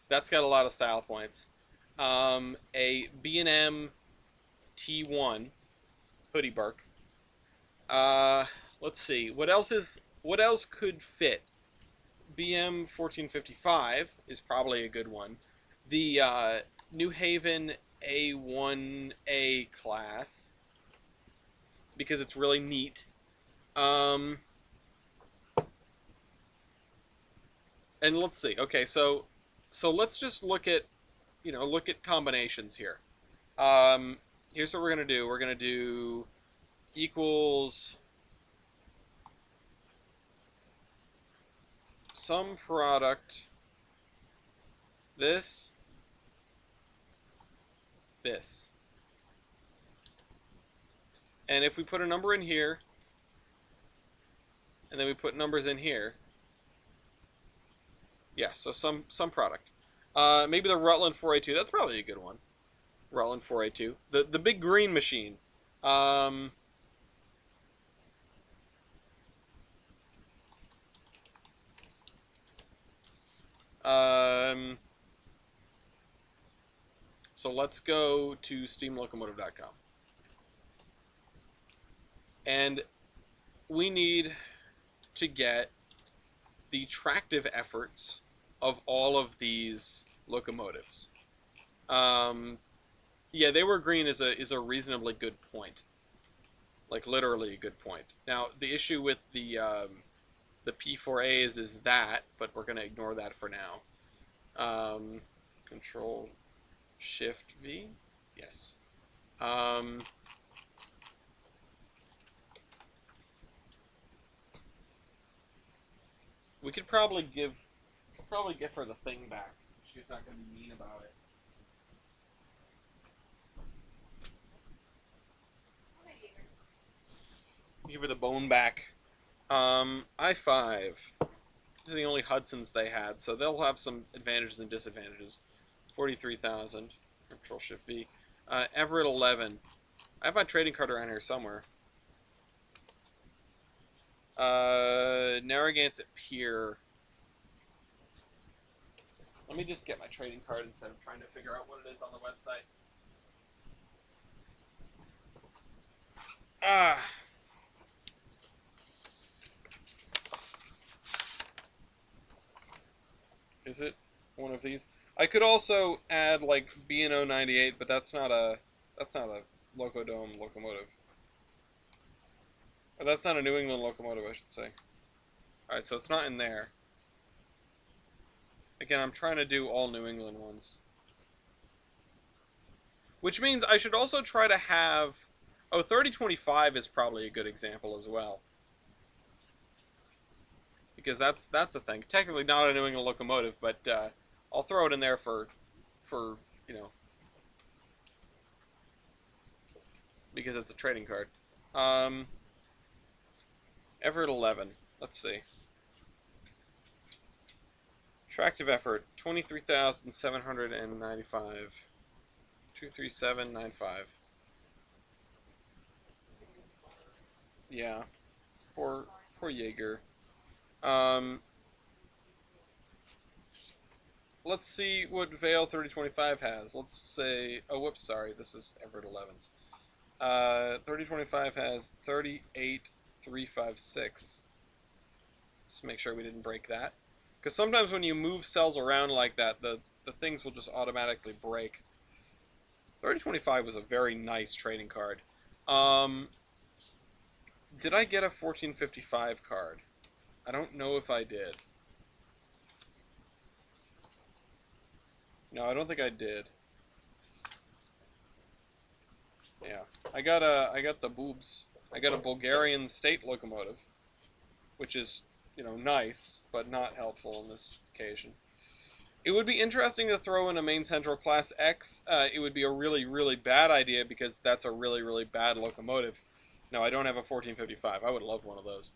That's got a lot of style points. A B&M T1 hoodie Burke. Let's see. What else could fit? BM 1455 is probably a good one. The New Haven A1A class, because it's really neat. And let's see. Okay, so let's just look at combinations here. Here's what we're gonna do. We're gonna do equals some product, this, this. And if we put a number in here, and then we put numbers in here, yeah, so some product. Maybe the Rutland 4A2, that's probably a good one. Rutland 4A2. The big green machine. Um, um, so let's go to steamlocomotive.com. And we need to get the tractive efforts of all of these locomotives. Yeah, they were green is a reasonably good point, like literally a good point. Now the issue with the P4As is that, but we're gonna ignore that for now. Control Shift V, yes. Um, we could probably give her the thing back. She's not gonna be mean about it. Give her the bone back. I5. These are the only Hudsons they had, so they'll have some advantages and disadvantages. 43,000. Control Shift V. Everett 11. I have my trading card around here somewhere. Narragansett Pier. Let me just get my trading card instead of trying to figure out what it is on the website. Ah. Is it one of these? I could also add like B&O 98, but that's not a Locodome locomotive. Or that's not a New England locomotive, I should say. Alright, so it's not in there. Again, I'm trying to do all New England ones. Which means I should also try to have... Oh, 3025 is probably a good example as well. Because that's a thing. Technically not a New England locomotive, but I'll throw it in there for you know, because it's a trading card. Everett 11. Let's see. Tractive effort 23,795. 23795. Yeah. Poor Jaeger. Let's see what Vale 3025 has. Let's say, oh whoops, sorry, this is Everett 11's. 3025 has 38356. Just make sure we didn't break that. Because sometimes when you move cells around like that, the things will just automatically break. 3025 was a very nice trading card. Did I get a 1455 card? I don't know if I did. No, I don't think I did. Yeah, I got the boobs. I got a Bulgarian state locomotive, which is, you know, nice, but not helpful on this occasion. It would be interesting to throw in a Main Central Class X. It would be a really, really bad idea because that's a really, really bad locomotive. No, I don't have a 1455. I would love one of those.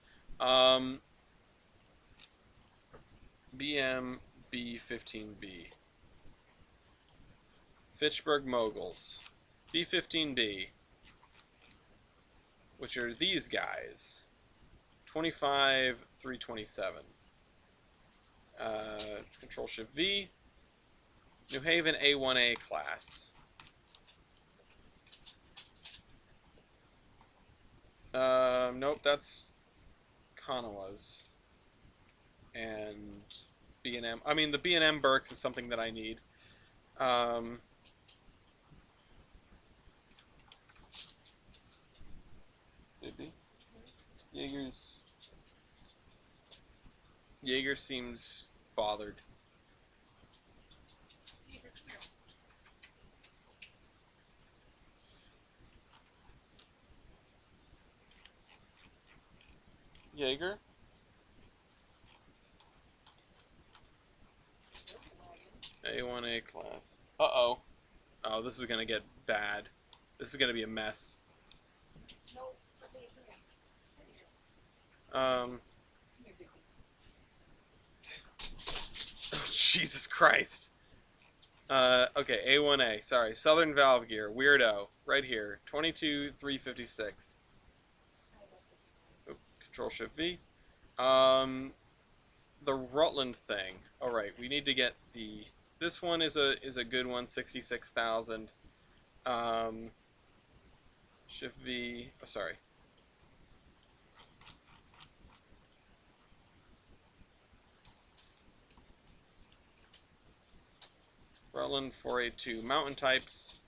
BM B15B. Fitchburg Moguls. B15B. Which are these guys. 25,327. Control Shift V. New Haven A1A class. Nope, that's Kanawa's. And B&M. I mean, the B&M Berks is something that I need. Maybe. Jaeger seems bothered. Jaeger? A1A class. Uh-oh. Oh, this is gonna get bad. This is gonna be a mess. Oh, Jesus Christ. Okay, A1A. Sorry, Southern Valve Gear. Weirdo. Right here. 22,356. Oop, Control Shift V. The Rutland thing. Alright, we need to get the... This one is a good one, 66,000. Shift V... Oh, sorry. Rutland 482. Mountain types.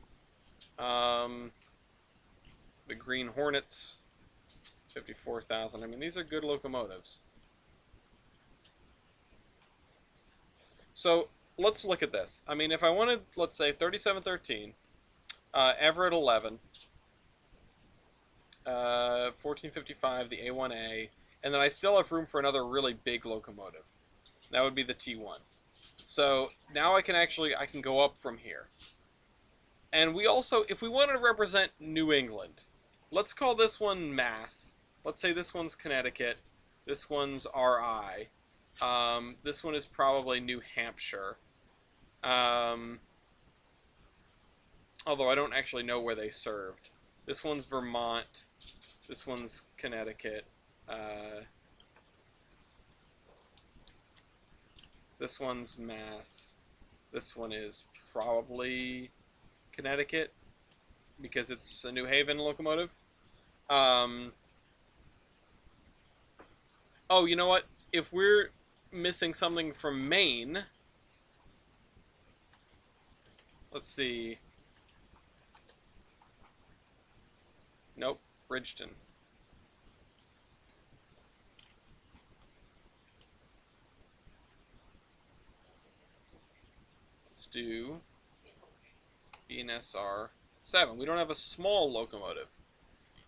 The Green Hornets. 54,000. I mean, these are good locomotives. So, let's look at this. I mean, if I wanted, let's say, 3713, Everett 11, 1455, the A1A, and then I still have room for another really big locomotive. That would be the T1. So, now I can go up from here. And we also, if we wanted to represent New England, let's call this one Mass. Let's say this one's Connecticut. This one's RI. This one is probably New Hampshire. Although I don't actually know where they served. This one's Vermont. This one's Connecticut. This one's Mass. This one is probably Connecticut because it's a New Haven locomotive. Oh, you know what? If we're missing something from Maine, let's see. Nope, Bridgeton. Let's do BNSR 7. We don't have a small locomotive.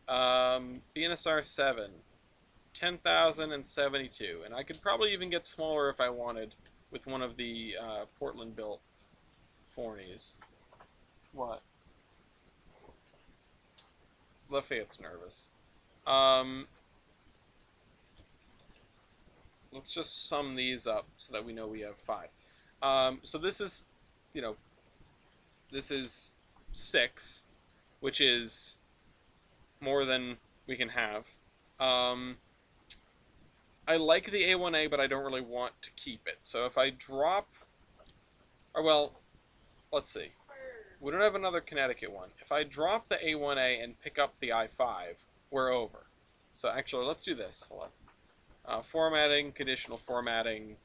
BNSR 7. 10,072, and I could probably even get smaller if I wanted with one of the Portland-built Forneys. What? Lafayette's nervous. Let's just sum these up so that we know we have 5. So this is, this is 6, which is more than we can have. I like the A1A, but I don't really want to keep it. So if I drop... Or, well, let's see. We don't have another Connecticut one. If I drop the A1A and pick up the I5, we're over. So actually, let's do this. Hold on. Formatting, conditional formatting,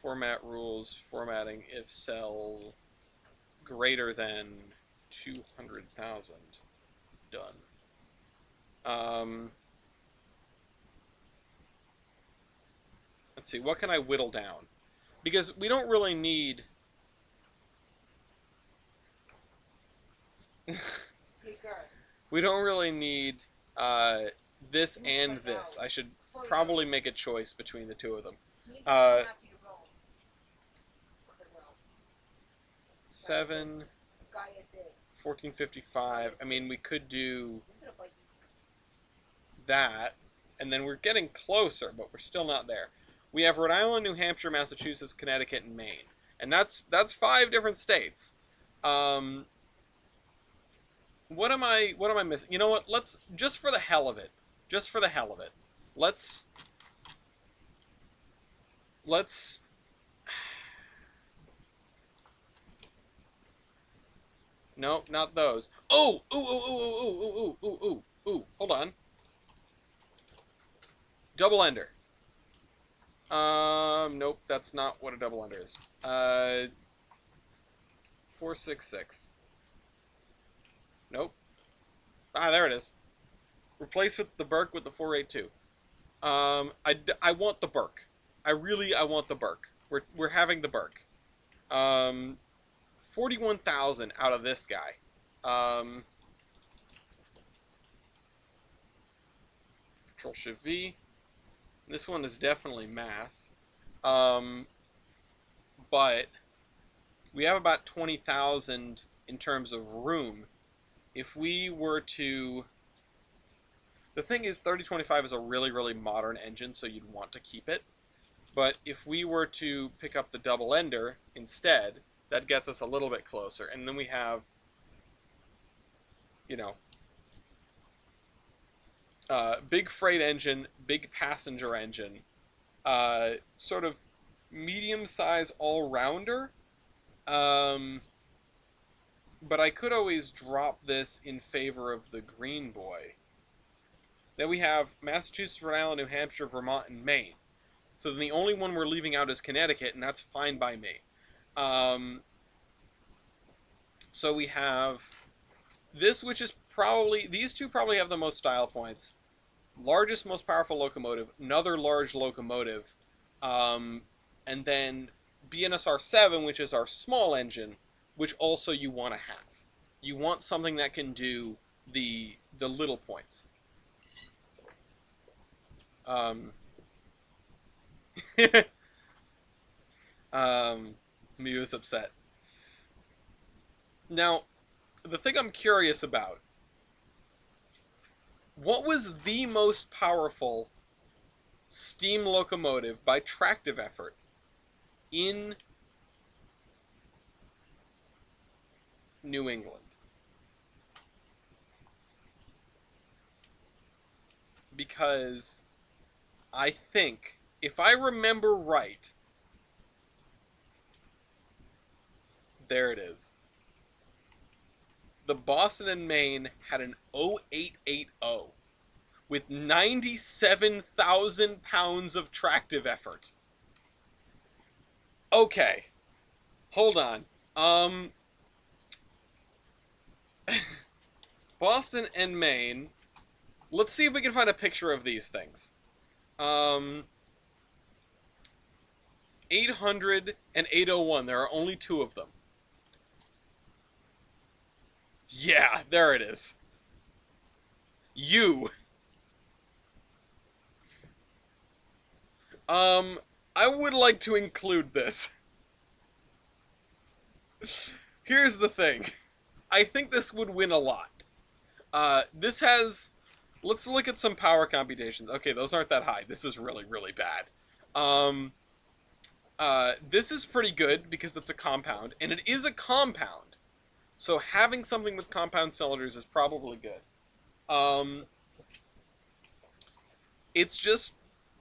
format rules, formatting if cell greater than 200,000. Done. Let's see, what can I whittle down? Because we don't really need... we don't really need this and this. I should probably make a choice between the two of them. 7, 1455. I mean, we could do that, and then we're getting closer, but we're still not there. We have Rhode Island, New Hampshire, Massachusetts, Connecticut, and Maine, and that's 5 different states. What am I missing? You know what? Let's just for the hell of it, let's no, not those. Oh, ooh, hold on. Double ender. Nope, that's not what a double ender is. 466. Nope. Ah, there it is. Replace with the Burke with the 482. I want the Burke. I want the Burke. We're having the Burke. 41,000 out of this guy. Control Shift V. This one is definitely mass. but we have about 20,000 in terms of room. If we were to... The thing is, 3025 is a really, really modern engine, so you'd want to keep it. But if we were to pick up the double ender instead, that gets us a little bit closer. And then we have, you know, big freight engine, big passenger engine, sort of medium-size all-rounder. But I could always drop this in favor of the Green Boy. Then we have Massachusetts, Rhode Island, New Hampshire, Vermont, and Maine. So then the only one we're leaving out is Connecticut, and that's fine by me. So we have this, which is probably... These two probably have the most style points. Largest, most powerful locomotive. Another large locomotive. And then BNSR 7, which is our small engine, which also you want to have. You want something that can do the little points. Mew is upset. Now, the thing I'm curious about, what was the most powerful steam locomotive by tractive effort in New England? Because I think, if I remember right, there it is. The Boston and Maine had an 0880 with 97,000 pounds of tractive effort. Okay. Hold on. Boston and Maine. Let's see if we can find a picture of these things. 800 and 801. There are only two of them. Yeah, there it is. You. I would like to include this. Here's the thing. I think this would win a lot. This has... Let's look at some power computations. Okay, those aren't that high. This is really, really bad. This is pretty good because it's a compound, and it is a compound. So having something with compound cylinders is probably good. It's just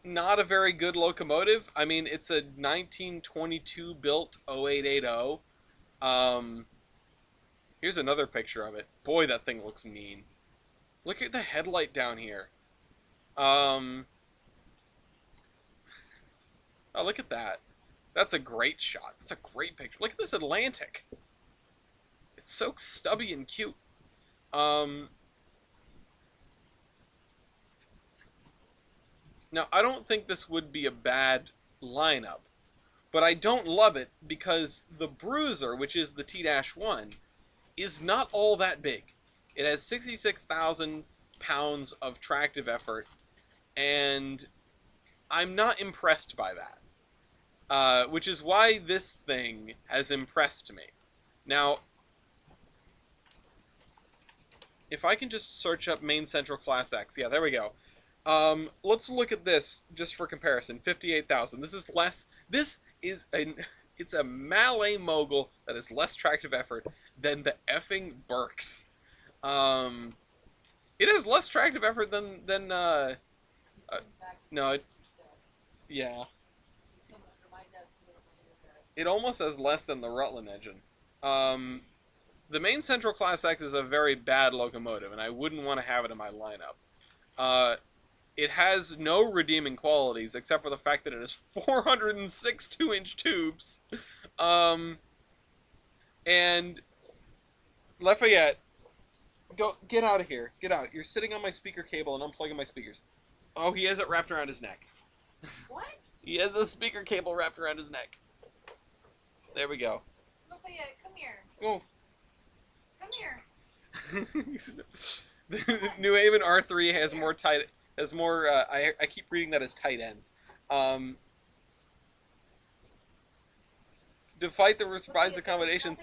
not a very good locomotive. I mean, it's a 1922 built 0880. Here's another picture of it. Boy, that thing looks mean. Look at the headlight down here. Oh, look at that. That's a great shot. That's a great picture. Look at this Atlantic. It's so stubby and cute. Now, I don't think this would be a bad lineup, but I don't love it because the Bruiser, which is the T-1, is not all that big. It has 66,000 pounds of tractive effort, and I'm not impressed by that. Which is why this thing has impressed me. Now, if I can just search up Maine Central Class X. Yeah, there we go. Let's look at this just for comparison. 58,000. This is less... This is it's a Malay Mogul that is less tractive effort than the effing Berks. It has less tractive effort than no, yeah. It almost has less than the Rutland engine. The Maine Central Class X is a very bad locomotive, and I wouldn't want to have it in my lineup. It has no redeeming qualities, except for the fact that it has 406 2-inch tubes. And Lafayette, get out of here. Get out. You're sitting on my speaker cable and unplugging my speakers. Oh, he has it wrapped around his neck. What? He has a speaker cable wrapped around his neck. There we go. Lafayette, come here. Oh. Come here. The New Haven R3 has more tight... Has more... I keep reading that as tight ends. Despite the revised accommodations,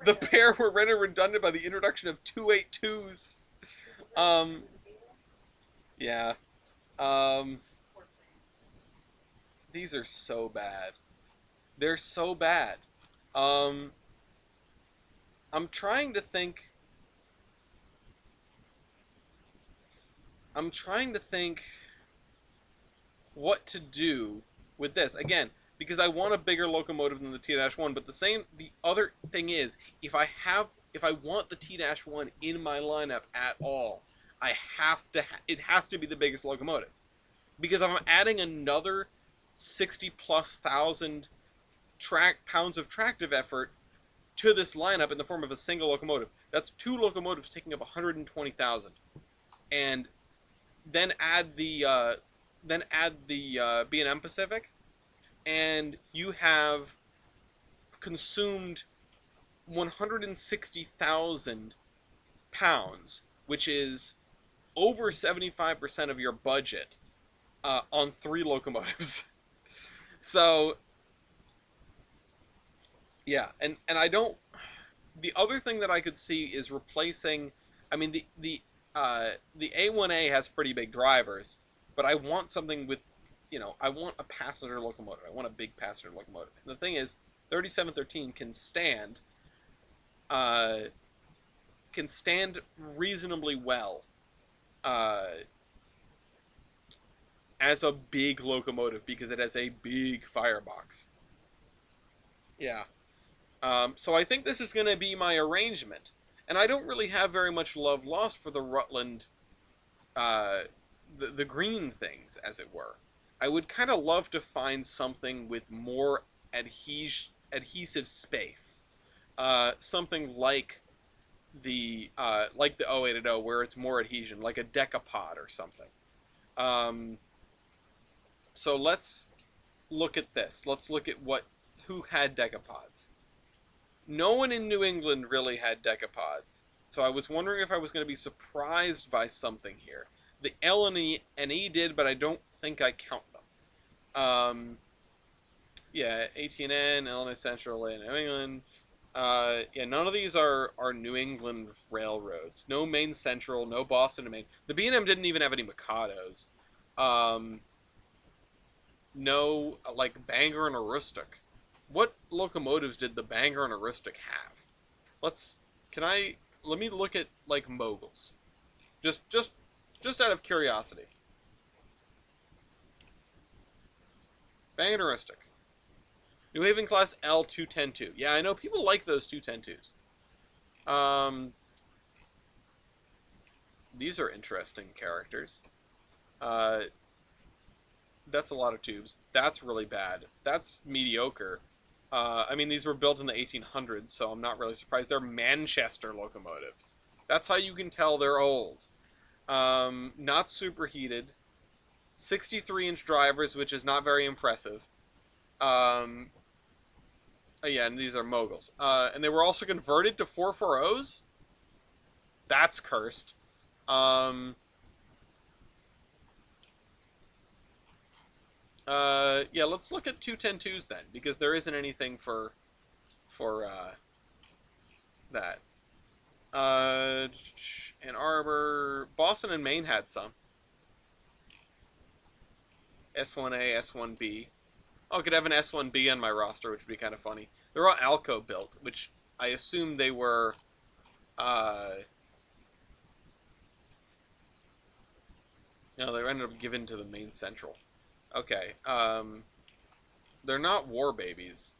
the pair were rendered redundant by the introduction of 282s. Um, yeah. Um, these are so bad. They're so bad. Um, I'm trying to think. I'm trying to think what to do with this again because I want a bigger locomotive than the T-1. But the other thing is, if I want the T-1 in my lineup at all, I have to. It has to be the biggest locomotive because if I'm adding another 60 plus thousand pounds of tractive effort to this lineup in the form of a single locomotive, that's two locomotives taking up 120,000, and then add the B&M Pacific, and you have consumed 160,000 pounds, which is over 75% of your budget on three locomotives. So yeah, and I don't. The other thing that I could see is replacing. I mean, the A1A has pretty big drivers, but I want something with, I want a passenger locomotive. I want a big passenger locomotive. And the thing is, 3713 uh, can stand reasonably well uh, as a big locomotive because it has a big firebox. Yeah. So I think this is going to be my arrangement. And I don't really have very much love lost for the Rutland, uh, the green things, as it were. I would kind of love to find something with more adhesive space. Something like the 0880 where it's more adhesion, like a decapod or something. Um, so let's look at this. Let's look at who had decapods. No one in New England really had decapods, so I was wondering if I was going to be surprised by something here. The L and E did, but I don't think I count them. Yeah, AT&N, Illinois Central, and New England. Yeah, none of these are New England railroads. No Maine Central, no Boston to Maine. The B&M didn't even have any Mikados. Um, no, like Bangor and Aroostook. What locomotives did the Bangor and Aroostook have? Let's. Can I? Let me look at like moguls. Just, just, just out of curiosity. Bangor and Aroostook. New Haven class L2102. Yeah, I know people like those 210-2s. These are interesting characters. Uh, that's a lot of tubes. That's really bad. That's mediocre. I mean, these were built in the 1800s, so I'm not really surprised. They're Manchester locomotives. That's how you can tell they're old. Not superheated. 63-inch drivers, which is not very impressive. Yeah, and these are moguls. And they were also converted to 440s? That's cursed. Yeah, let's look at 210-2s then, because there isn't anything for that. Ann Arbor, Boston and Maine had some. S1A, S1B. Oh, I could have an S1B on my roster, which would be kind of funny. They're all Alco built, which I assume they were. No, they ended up given to the Maine Central. Okay. They're not war babies.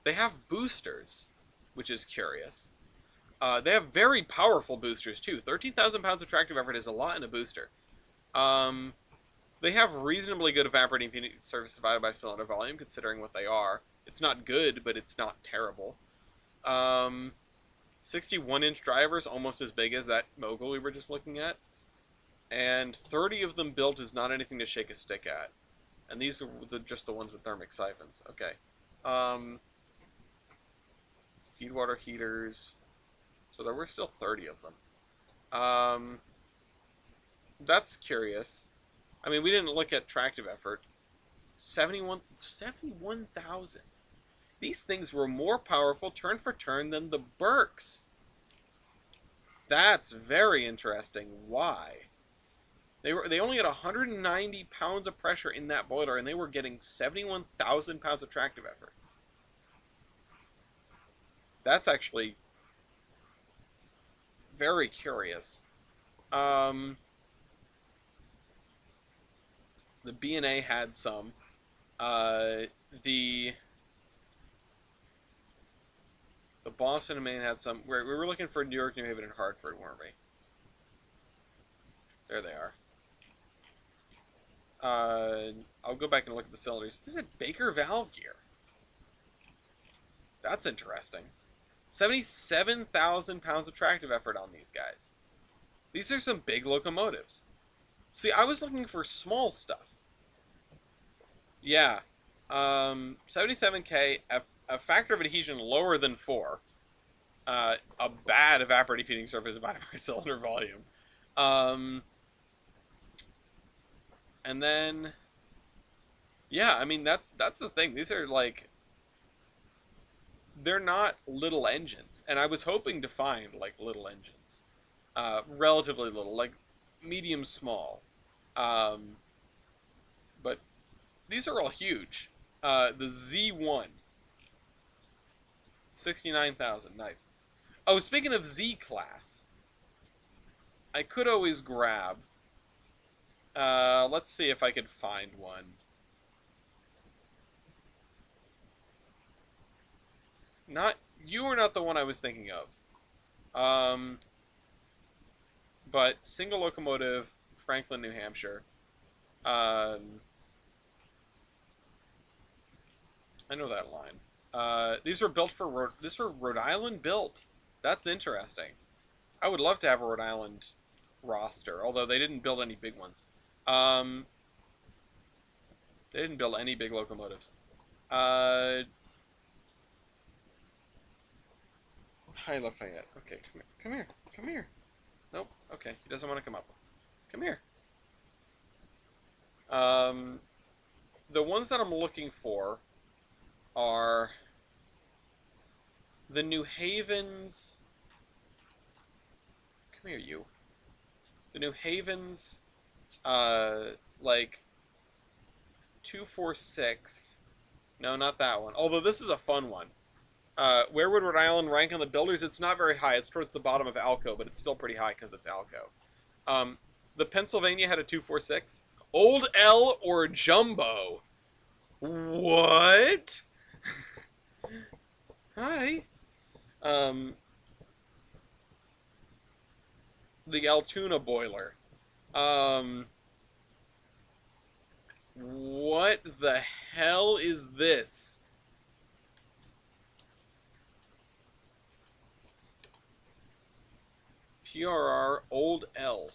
They have boosters, which is curious. They have very powerful boosters too. 13,000 pounds of tractive effort is a lot in a booster. They have reasonably good evaporating surface divided by cylinder volume, considering what they are. It's not good, but it's not terrible. 61-inch drivers, almost as big as that mogul we were just looking at. And 30 of them built is not anything to shake a stick at. And these are just the ones with thermic siphons. Okay. Feed water heaters. So there were still 30 of them. That's curious. I mean, we didn't look at tractive effort. 71,000. these things were more powerful turn for turn than the Burks. That's very interesting. Why? They only had 190 pounds of pressure in that boiler, and they were getting 71,000 pounds of tractive effort. That's actually very curious. The B&A had some. The Boston and Maine had some. We were looking for New York, New Haven, and Hartford, weren't we? There they are. I'll go back and look at the cylinders. This is a Baker valve gear. That's interesting. 77,000 pounds of tractive effort on these guys. These are some big locomotives. See, I was looking for small stuff. Yeah. 77K, a factor of adhesion lower than 4. A bad evaporative heating surface divided by cylinder volume. And then, yeah, I mean, that's the thing. These are like, they're not little engines. And I was hoping to find, like, little engines. Relatively little, like, medium small. But these are all huge. The Z1. 69,000, nice. Oh, speaking of Z-Class, I could always grab... let's see if I could find one. You are not the one I was thinking of. But single locomotive, Franklin, New Hampshire. I know that line. These are built for These are Rhode Island built. That's interesting. I would love to have a Rhode Island roster, although they didn't build any big ones. They didn't build any big locomotives. Hi, Lafayette. Okay, come here. Come here. Nope. Okay, he doesn't want to come up. Come here. The ones that I'm looking for are the New Havens. Come here, you. The New Havens, like 246. No, not that one. Although this is a fun one. Where would Rhode Island rank on the builders? It's not very high. It's towards the bottom of Alco, but it's still pretty high because it's Alco. The Pennsylvania had a 246. Old L or Jumbo? What? Hi. The Altoona boiler. What the hell is this? PRR Old L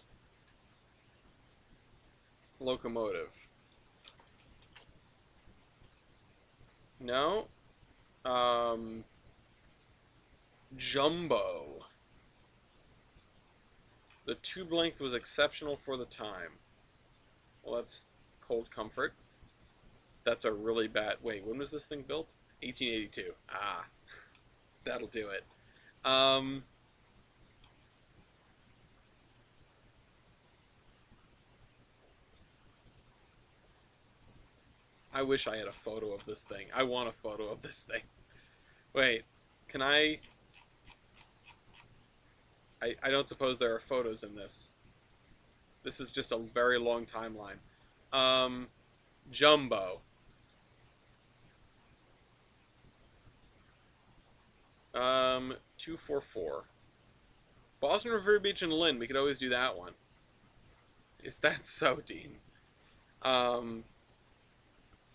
locomotive. No. Jumbo. The tube length was exceptional for the time. Well, that's cold comfort. That's a really bad... Wait, when was this thing built? 1882. Ah. That'll do it. I wish I had a photo of this thing. I want a photo of this thing. Wait, can I don't suppose there are photos in this. This is just a very long timeline. Jumbo. 244. Boston River Beach and Lynn. We could always do that one. Is that so, Dean?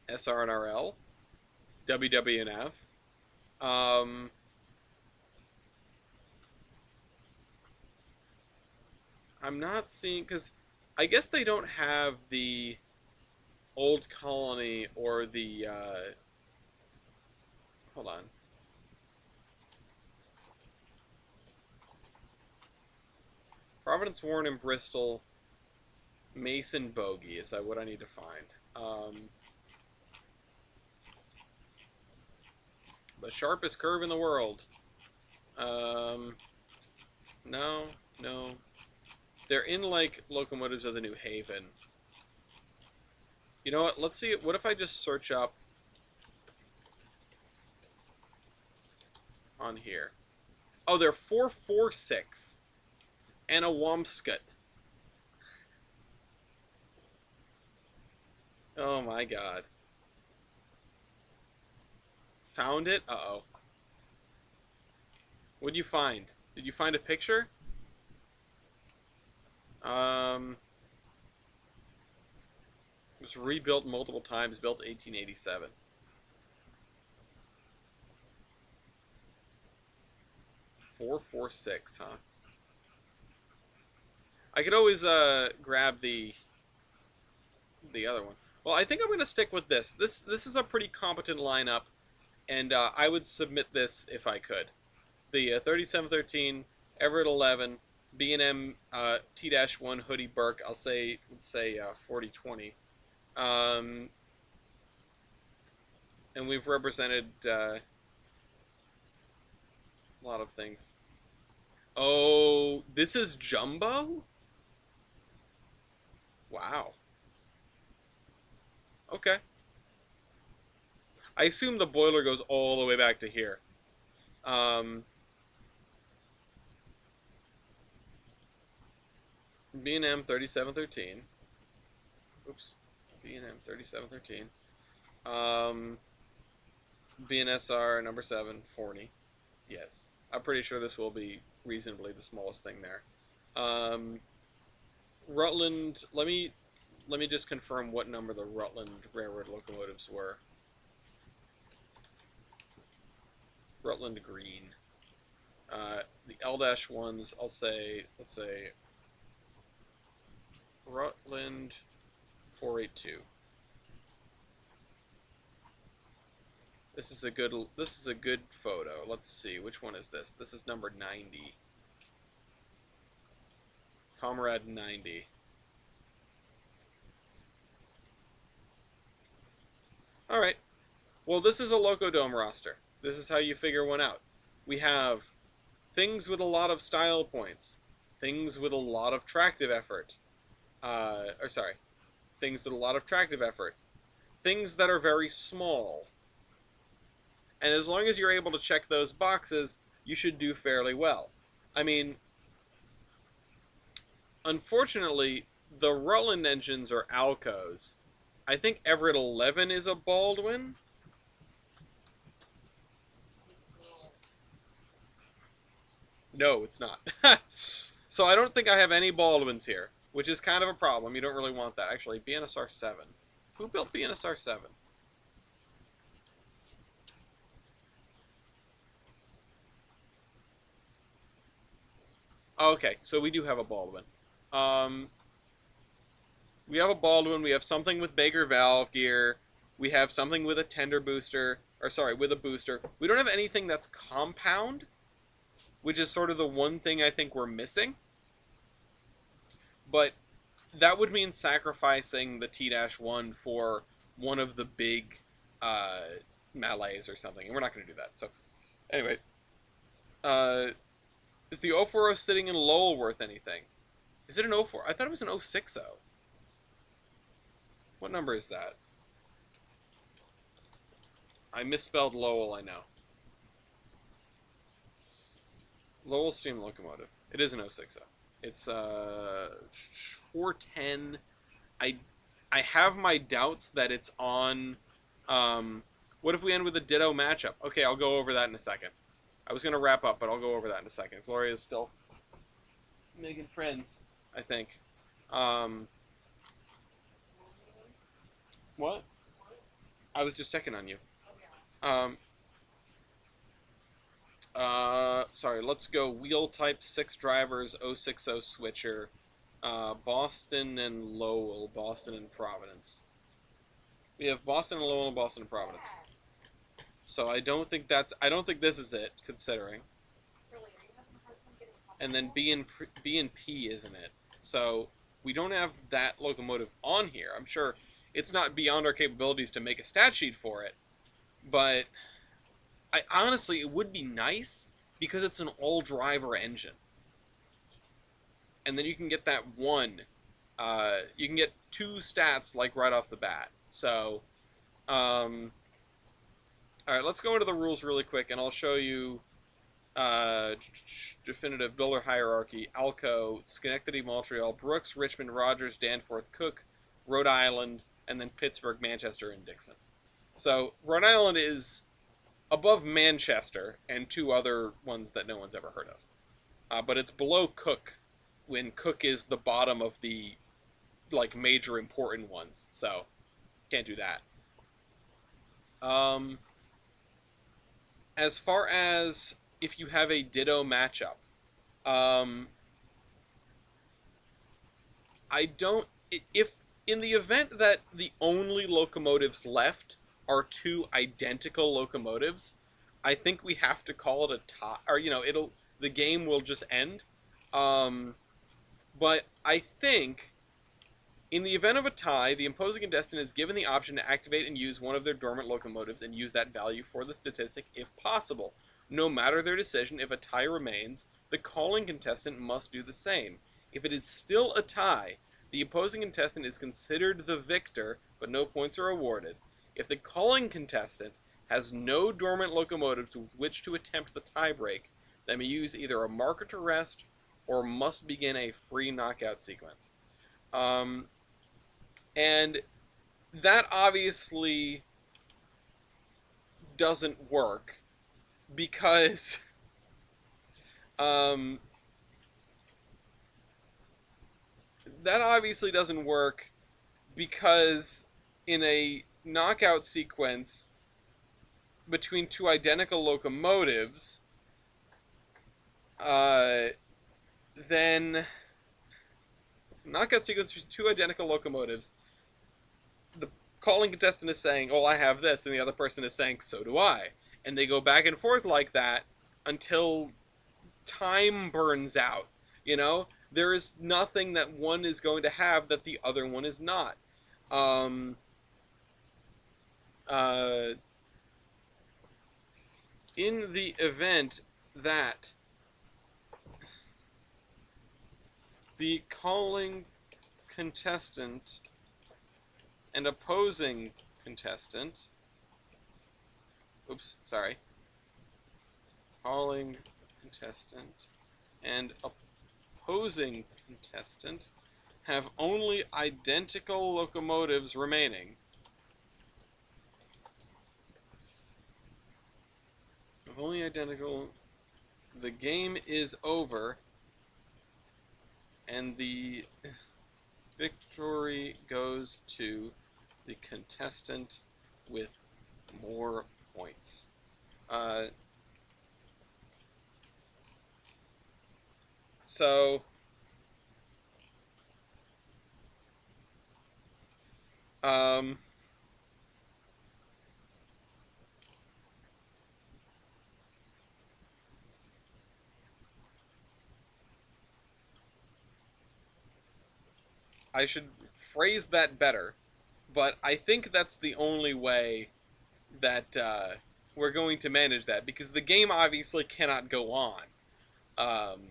SR and RL. WWNF. I'm not seeing, because I guess they don't have the Old Colony or the, hold on. Providence, Warren, and Bristol, Mason, Bogey is what I need to find. The sharpest curve in the world. No, no. They're in, like, locomotives of the New Haven. You know what? Let's see. What if I just search up on here? Oh, they're 446 and a Wamscut. Oh my god. Found it? Uh-oh. What'd you find? Did you find a picture? It was rebuilt multiple times, built 1887. 446, huh? I could always grab the other one. Well, I think I'm going to stick with this. This is a pretty competent lineup, and I would submit this if I could. The 3713, Everett 11, B&M T-1 Hoodie Burke. Let's say 4020. And we've represented a lot of things. Oh, this is jumbo? Wow. Okay. I assume the boiler goes all the way back to here. B&M 3713. Oops. B&M 3713. BNSR number 740. Yes. I'm pretty sure this will be reasonably the smallest thing there. Rutland, let me just confirm what number the Rutland Railroad locomotives were. Rutland Green. The L-1s, let's say Rutland 482. This is a good photo. Let's see, which one is this? This is number 90. Comrade 90. Alright. Well, this is a Locodome roster. This is how you figure one out. We have things with a lot of style points. Things with a lot of tractive effort. Things with a lot of tractive effort. Things that are very small. And as long as you're able to check those boxes, you should do fairly well. I mean, unfortunately, the Rutland engines are Alcos. I think Everett 11 is a Baldwin. No, it's not. So I don't think I have any Baldwins here, which is kind of a problem. You don't really want that. Actually, BNSR 7. Who built BNSR 7? Okay, so we do have a Baldwin. We have a Baldwin. We have something with Baker valve gear. We have something with a tender booster. With a booster. We don't have anything that's compound, which is sort of the one thing I think we're missing. But that would mean sacrificing the T-1 for one of the big Malays or something, and we're not going to do that. So, anyway, is the 040 sitting in Lowell worth anything? Is it an 04? I thought it was an 060. What number is that? I misspelled Lowell, I know. Lowell steam locomotive. It is an 060. It's 410. I have my doubts that it's on. What if we end with a ditto matchup? Okay, I'll go over that in a second. I was gonna wrap up, but I'll go over that in a second. Gloria's still making friends, I think. What? I was just checking on you. Sorry, let's go wheel type 6 drivers, 060 switcher, Boston and Lowell, Boston and Providence. We have Boston and Lowell and Boston and Providence. So I don't think this is it, considering. And then B and P isn't it. So we don't have that locomotive on here. I'm sure it's not beyond our capabilities to make a stat sheet for it, but I honestly, it would be nice because it's an all-driver engine, and then you can get that one. You can get two stats like right off the bat. So, all right, let's go into the rules really quick, and I'll show you definitive builder hierarchy: Alco, Schenectady, Montreal, Brooks, Richmond, Rogers, Danforth, Cook, Rhode Island, and then Pittsburgh, Manchester, and Dixon. So Rhode Island is above Manchester and two other ones that no one's ever heard of. But it's below Cook, when Cook is the bottom of the like major important ones. So can't do that. Um, as far as if you have a Ditto matchup, um, I don't. If in the event that the only locomotives left are two identical locomotives, I think we have to call it a tie, or it'll the game will just end. Um, but I think in the event of a tie, the opposing contestant is given the option to activate and use one of their dormant locomotives and use that value for the statistic if possible. No matter their decision, if a tie remains, the calling contestant must do the same. If it is still a tie, the opposing contestant is considered the victor, but no points are awarded. If the calling contestant has no dormant locomotives with which to attempt the tiebreak, they may use either a marker to rest or must begin a free knockout sequence. And that obviously doesn't work because um, that obviously doesn't work because in a knockout sequence between two identical locomotives, then knockout sequence between two identical locomotives, the calling contestant is saying, "Oh, I have this," and the other person is saying, "So do I," and they go back and forth like that until time burns out. There is nothing that one is going to have that the other one is not. Um, uh, in the event that the calling contestant and opposing contestant, oops, sorry, calling contestant and opposing contestant have only identical locomotives remaining. If only identical, the game is over, and the victory goes to the contestant with more points. So, um, I should phrase that better, but I think that's the only way that we're going to manage that because the game obviously cannot go on. Um,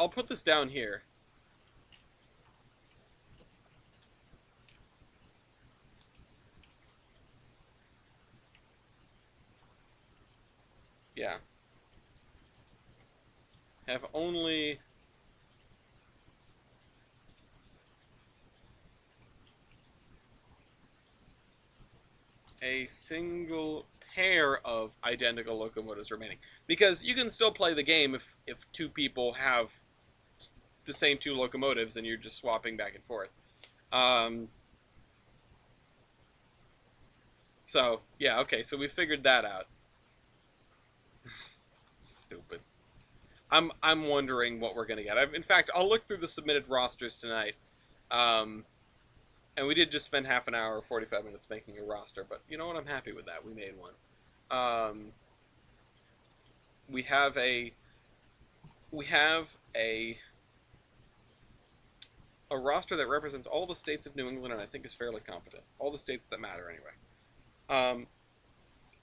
I'll put this down here. Yeah. Have only a single pair of identical locomotives remaining. Because you can still play the game if two people have the same two locomotives and you're just swapping back and forth. Um, so, yeah, okay, so we figured that out. Stupid. I'm wondering what we're gonna get. In fact, I'll look through the submitted rosters tonight. Um, and we did just spend half an hour, 45 minutes making a roster, but you know what? I'm happy with that. We made one. We have a we have a roster that represents all the states of New England, and I think is fairly competent. All the states that matter, anyway. Um,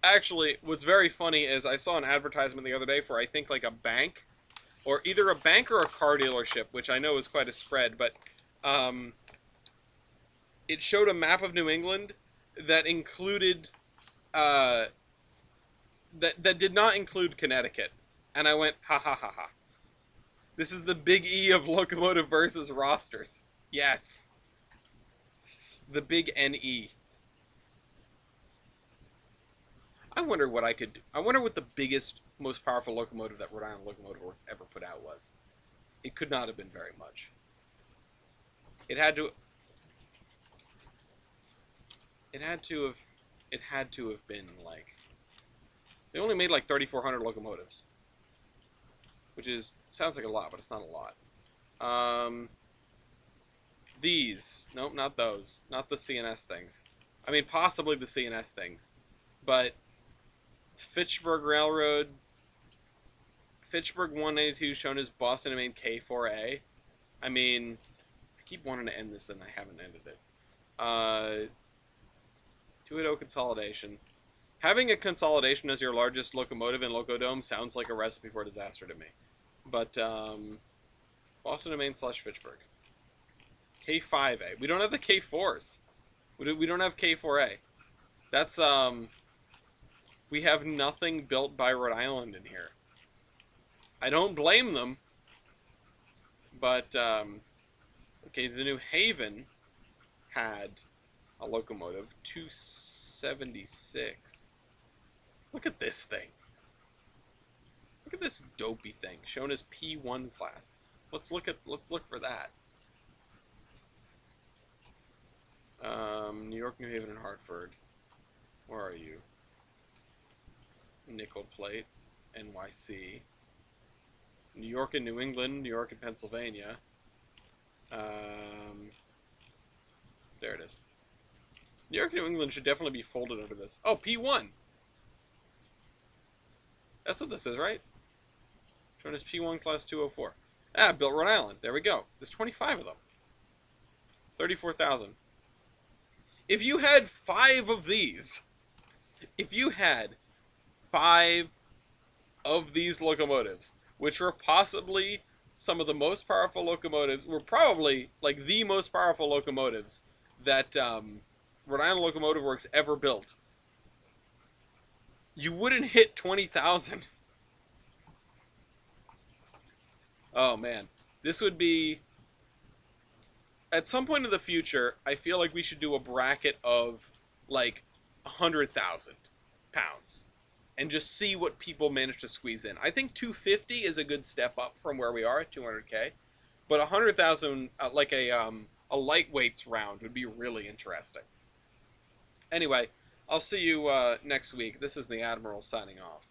Actually, what's very funny is I saw an advertisement the other day for I think like a bank, or either a bank or a car dealership, which I know is quite a spread, but um, it showed a map of New England that included uh, that did not include Connecticut, and I went ha ha ha ha. This is the big E of locomotive versus rosters. Yes, the big NE. I wonder what I could do. I wonder what the biggest, most powerful locomotive that Rhode Island Locomotive Works ever put out was. It could not have been very much. It had to. It had to have. It had to have been like. They only made like 3,400 locomotives, which is sounds like a lot, but it's not a lot. These. Nope, not those. Not the CNS things. I mean, possibly the CNS things, but Fitchburg Railroad. Fitchburg 182 shown as Boston and Maine K4A. I mean, I keep wanting to end this and I haven't ended it. 280 consolidation. Having a consolidation as your largest locomotive in Locodome sounds like a recipe for disaster to me. But Boston and Maine / Fitchburg. K5A. We don't have the K4s. We don't have K4A. That's we have nothing built by Rhode Island in here. I don't blame them. But okay, the New Haven had a locomotive 276. Look at this thing. Look at this dopey thing shown as P1 class. Let's look for that. New York, New Haven, and Hartford. Where are you? Nickel plate, NYC. New York and New England, New York and Pennsylvania. There it is. New York and New England should definitely be folded under this. Oh, P1. That's what this is, right? Shown as P1 class 204. Ah, built Rhode Island. There we go. There's 25 of them. 34,000. If you had 5 of these, if you had 5 of these locomotives, which were possibly some of the most powerful locomotives, were probably like the most powerful locomotives that Rhode Island Locomotive Works ever built, you wouldn't hit 20,000. Oh man, this would be. At some point in the future, I feel like we should do a bracket of like 100,000 pounds and just see what people manage to squeeze in. I think 250 is a good step up from where we are at 200K, but 100,000 like a lightweights round would be really interesting. Anyway, I'll see you next week. This is the Admiral signing off.